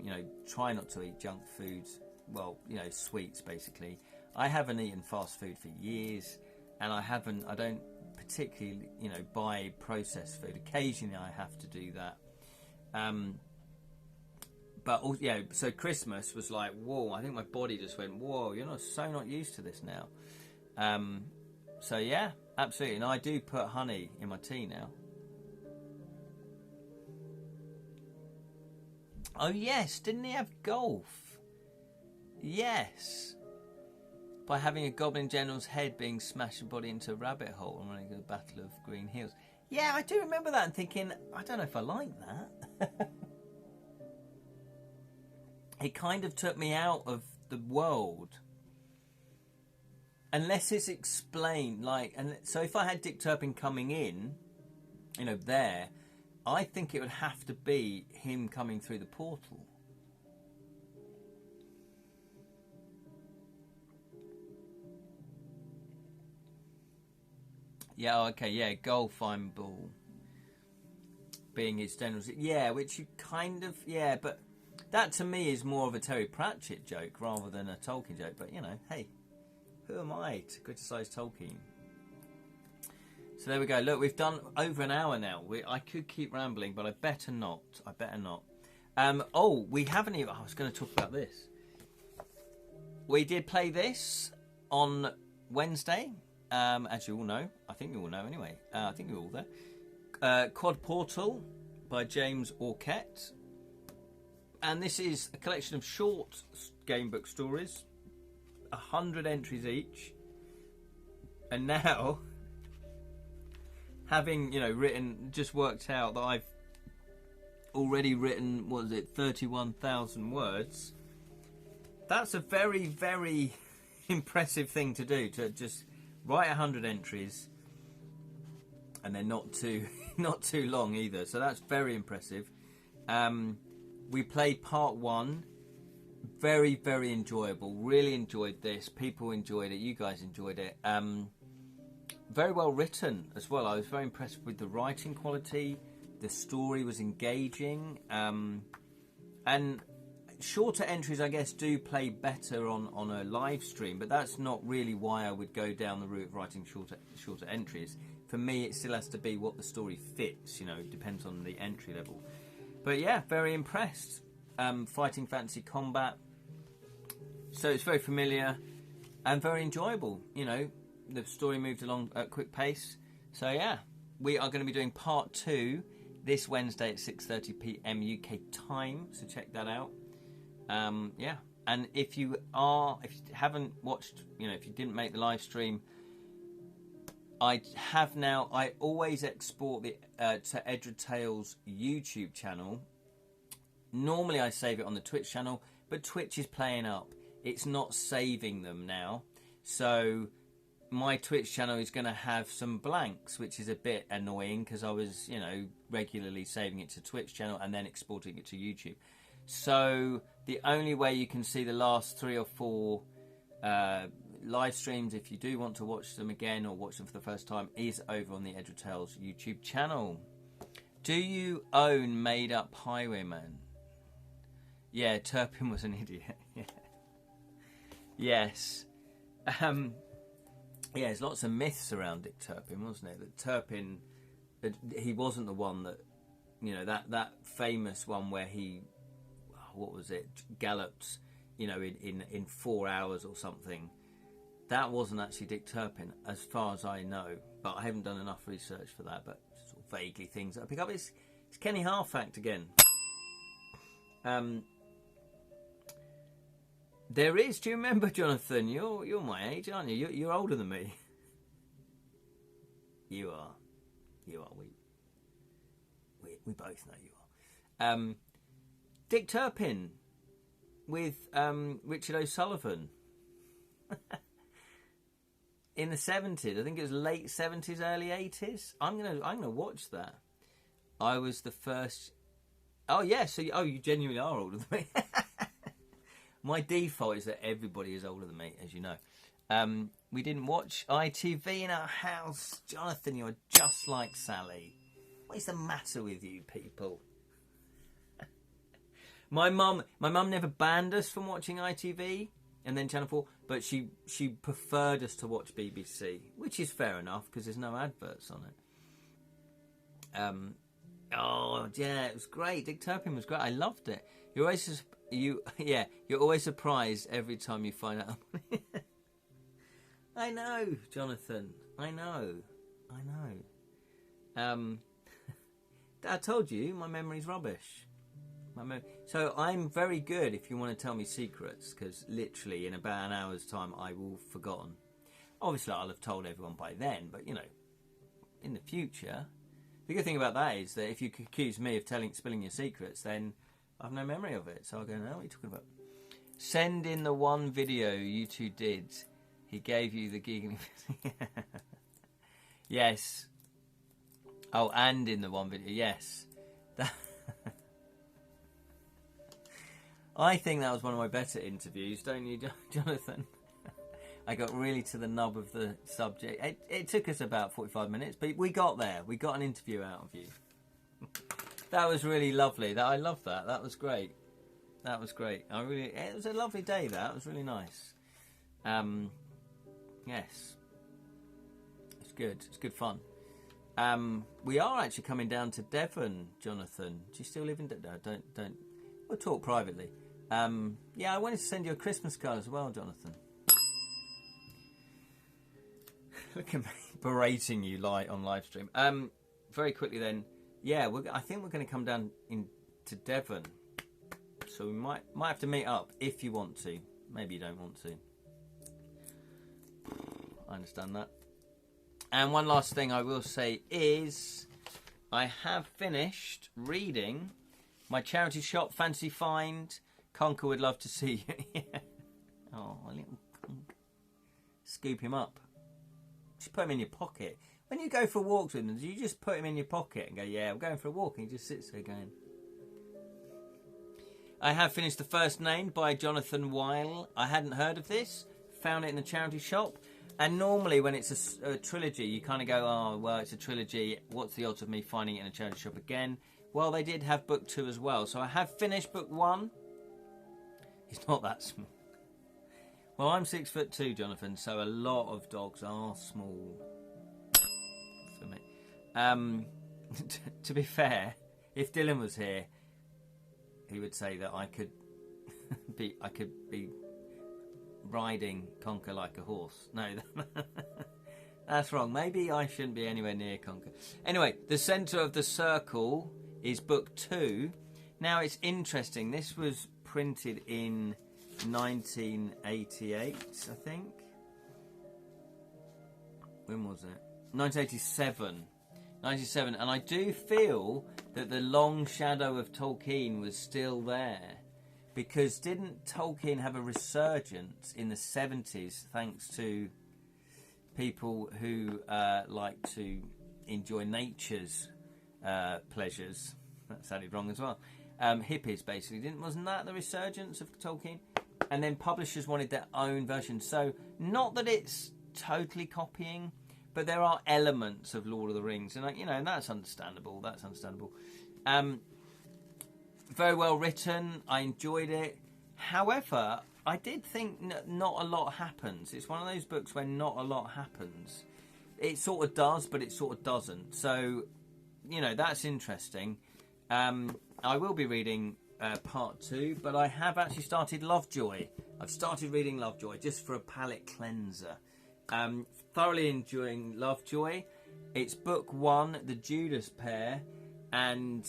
you know, try not to eat junk foods well, you know, sweets basically. I haven't eaten fast food for years, and I don't particularly, you know, buy processed food. Occasionally I have to do that. But yeah, so Christmas was like, whoa, I think my body just went, whoa, you're not used to this now. So yeah, absolutely. And I do put honey in my tea now. Oh yes, didn't he have golf? Yes. By having a Goblin General's head being smashed and body into a rabbit hole and running the Battle of Green Hills. Yeah, I do remember that and thinking, I don't know if I like that. It kind of took me out of the world. Unless it's explained, like, and so if I had Dick Turpin coming in, you know, there, I think it would have to be him coming through the portal. Yeah, okay, yeah, golf I'm ball being his generals. Yeah, which you kind of, yeah, but that to me is more of a Terry Pratchett joke rather than a Tolkien joke. But, you know, hey, who am I to criticise Tolkien? So there we go. Look, we've done over an hour now. I could keep rambling, but I better not. We haven't even... I was going to talk about this. We did play this on Wednesday, as you all know. I think you all know anyway. I think you're all there. Quad Portal by James Orkett. And this is a collection of short gamebook stories, 100 entries each. And now, having, you know, just worked out that I've already written, 31,000 words. That's a very, very impressive thing to do, to just write 100 entries, and they're not too long either. So that's very impressive. We played part 1. Very, very enjoyable. Really enjoyed this. People enjoyed it. You guys enjoyed it. Very well written as well. I was very impressed with the writing quality. The story was engaging. And shorter entries, I guess, do play better on a live stream. But that's not really why I would go down the route of writing shorter entries. For me, it still has to be what the story fits. You know, it depends on the entry level. But yeah, very impressed. Fighting fantasy combat. So it's very familiar and very enjoyable. You know, the story moved along at a quick pace. So yeah, we are going to be doing part 2 this Wednesday at 6:30 p.m. UK time. So check that out. Yeah, and if you haven't watched, you know, if you didn't make the live stream, I always export to Edra Tales YouTube channel. Normally I save it on the Twitch channel, but Twitch is playing up. It's not saving them now. So my Twitch channel is going to have some blanks, which is a bit annoying because I was, you know, regularly saving it to Twitch channel and then exporting it to YouTube. So the only way you can see the last 3 or 4 live streams, if you do want to watch them again or watch them for the first time, is over on the Edra Tales YouTube channel. Do you own Made Up Highwayman? Yeah, Turpin was an idiot. Yes. Yeah, there's lots of myths around Dick Turpin, wasn't it? That Turpin, he wasn't the one that, you know, that famous one where he, what was it, galloped, you know, in 4 hours or something. That wasn't actually Dick Turpin, as far as I know. But I haven't done enough research for that. But sort of vaguely things that I pick up. It's Kenny Harfact again. There is. Do you remember, Jonathan? You're my age, aren't you? You're older than me. You are. We both know you are. Dick Turpin with Richard O'Sullivan. In the 70s, I think it was late 70s, early 80s. I'm gonna watch that. I was the first. Oh yeah, so you genuinely are older than me. My default is that everybody is older than me, as you know. We didn't watch ITV in our house. Jonathan, you're just like Sally. What is the matter with you people? My mum never banned us from watching ITV and then Channel 4, but she preferred us to watch BBC, which is fair enough because there's no adverts on it. Oh yeah, it was great. Dick Turpin was great. I loved it. You're always surprised every time you find out. I know, Jonathan. I know. I told you my memory's rubbish. So I'm very good if you want to tell me secrets, because literally in about an hour's time I will have forgotten. Obviously I'll have told everyone by then, but you know, in the future. The good thing about that is that if you accuse me of spilling your secrets, then I've no memory of it. So I'll go, no, what are you talking about? Send in the one video you two did. He gave you the giggling. Yes. Oh, and in the one video, yes. I think that was one of my better interviews, don't you, Jonathan? I got really to the nub of the subject. It took us about 45 minutes, but we got there. We got an interview out of you. That was really lovely. I loved that. That was great. It was a lovely day. That was really nice. Yes, it's good. It's good fun. We are actually coming down to Devon, Jonathan. Do you still live in Devon? No, don't. We'll talk privately. Yeah, I wanted to send you a Christmas card as well, Jonathan. Look at me berating you on live stream. Very quickly then. Yeah, I think we're going to come down to Devon. So we might have to meet up if you want to. Maybe you don't want to. I understand that. And one last thing I will say is I have finished reading my charity shop fantasy find. Conker would love to see you. Yeah. Oh, a little Conker. Scoop him up. Just put him in your pocket. When you go for walks with them, do you just put him in your pocket and go, yeah, I'm going for a walk, and he just sits there going. I have finished The First Name by Jonathan Weil. I hadn't heard of this. Found it in the charity shop. And normally when it's a trilogy, you kind of go, oh, well, it's a trilogy. What's the odds of me finding it in a charity shop again? Well, they did have book 2 as well. So I have finished book 1. It's not that small. Well, I'm 6'2", Jonathan, so a lot of dogs are small for me. To be fair, if Dylan was here, he would say that I could be riding Conker like a horse. No, that's wrong. Maybe I shouldn't be anywhere near Conker. Anyway, The Centre of the Circle is book 2. Now, it's interesting. This was printed in 1988, I think. When was it? 1987. 1997. And I do feel that the long shadow of Tolkien was still there. Because didn't Tolkien have a resurgence in the 70s thanks to people who like to enjoy nature's pleasures? That sounded wrong as well. Hippies, basically. Wasn't that the resurgence of Tolkien? And then publishers wanted their own version. So, not that it's totally copying, but there are elements of Lord of the Rings. And, and that's understandable. Very well written. I enjoyed it. However, I did think not a lot happens. It's one of those books where not a lot happens. It sort of does, but it sort of doesn't. So, that's interesting. I will be reading part 2, but I have actually started Lovejoy. I've started reading Lovejoy just for a palate cleanser. Thoroughly enjoying Lovejoy. It's book 1, The Judas Pair. And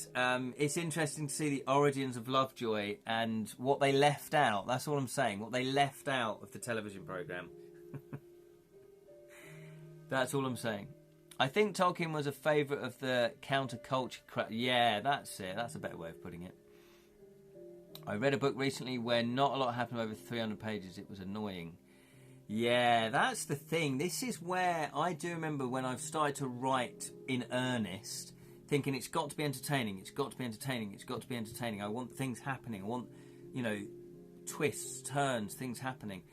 it's interesting to see the origins of Lovejoy and what they left out. That's all I'm saying. What they left out of the television programme. That's all I'm saying. I think Tolkien was a favourite of the counterculture. Yeah, that's it. That's a better way of putting it. I read a book recently where not a lot happened over 300 pages. It was annoying. Yeah, that's the thing. This is where I do remember when I've started to write in earnest, thinking it's got to be entertaining, it's got to be entertaining, it's got to be entertaining. I want things happening. I want, twists, turns, things happening.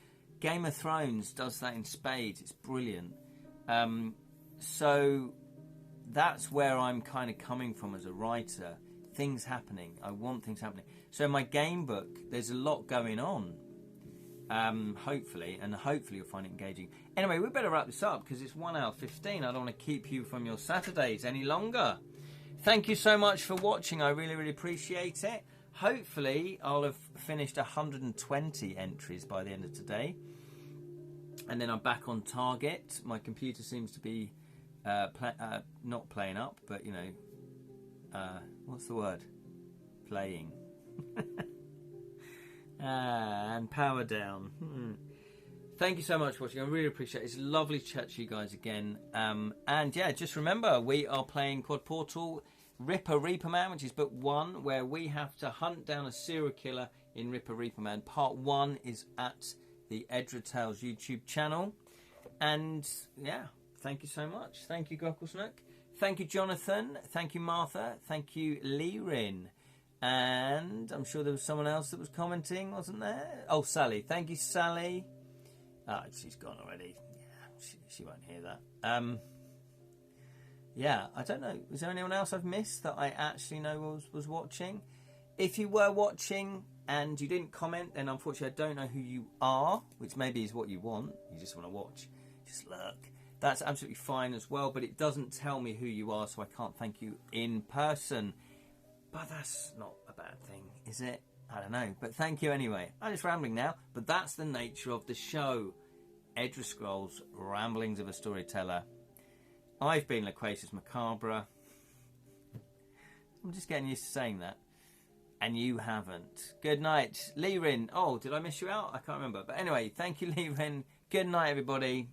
Game of Thrones does that in spades. It's brilliant. So that's where I'm kind of coming from as a writer, things happening. I want things happening. So in my game book, there's a lot going on. Hopefully you'll find it engaging. Anyway, we better wrap this up because it's 1 hour 15. I don't want to keep you from your Saturdays any longer. Thank you so much for watching. I really, really appreciate it. Hopefully, I'll have finished 120 entries by the end of today. And then I'm back on target. My computer seems to be not playing up, but, you know, what's the word? Playing. And power down. Thank you so much for watching. I really appreciate it. It's lovely to chat to you guys again. And yeah, just remember, we are playing Quad Portal Ripper Reaper Man, which is book 1, where we have to hunt down a serial killer in Ripper Reaper Man. Part 1 is at the Edra Tales YouTube channel. And yeah, thank you so much. Thank you, Gocklesnook. Thank you, Jonathan. Thank you, Martha. Thank you, Lirin. And I'm sure there was someone else that was commenting, wasn't there? Oh, Sally. Thank you, Sally. Oh, she's gone already. Yeah, she won't hear that. Yeah, I don't know. Is there anyone else I've missed that I actually know was watching? If you were watching and you didn't comment, then unfortunately I don't know who you are, which maybe is what you want. You just want to watch. Just look. That's absolutely fine as well, but it doesn't tell me who you are, so I can't thank you in person. But that's not a bad thing, is it? I don't know. But thank you anyway. I'm just rambling now, but that's the nature of the show. Edra Scrolls, Ramblings of a Storyteller. I've been Loquacious McCarbre. I'm just getting used to saying that. And you haven't. Good night. Lirin. Oh, did I miss you out? I can't remember. But anyway, thank you, Lirin. Good night, everybody.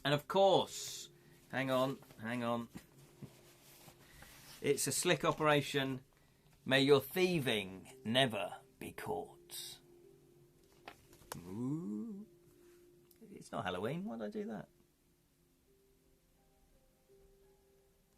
And of course, hang on. It's a slick operation. May your thieving never be caught. Ooh. It's not Halloween. Why did I do that?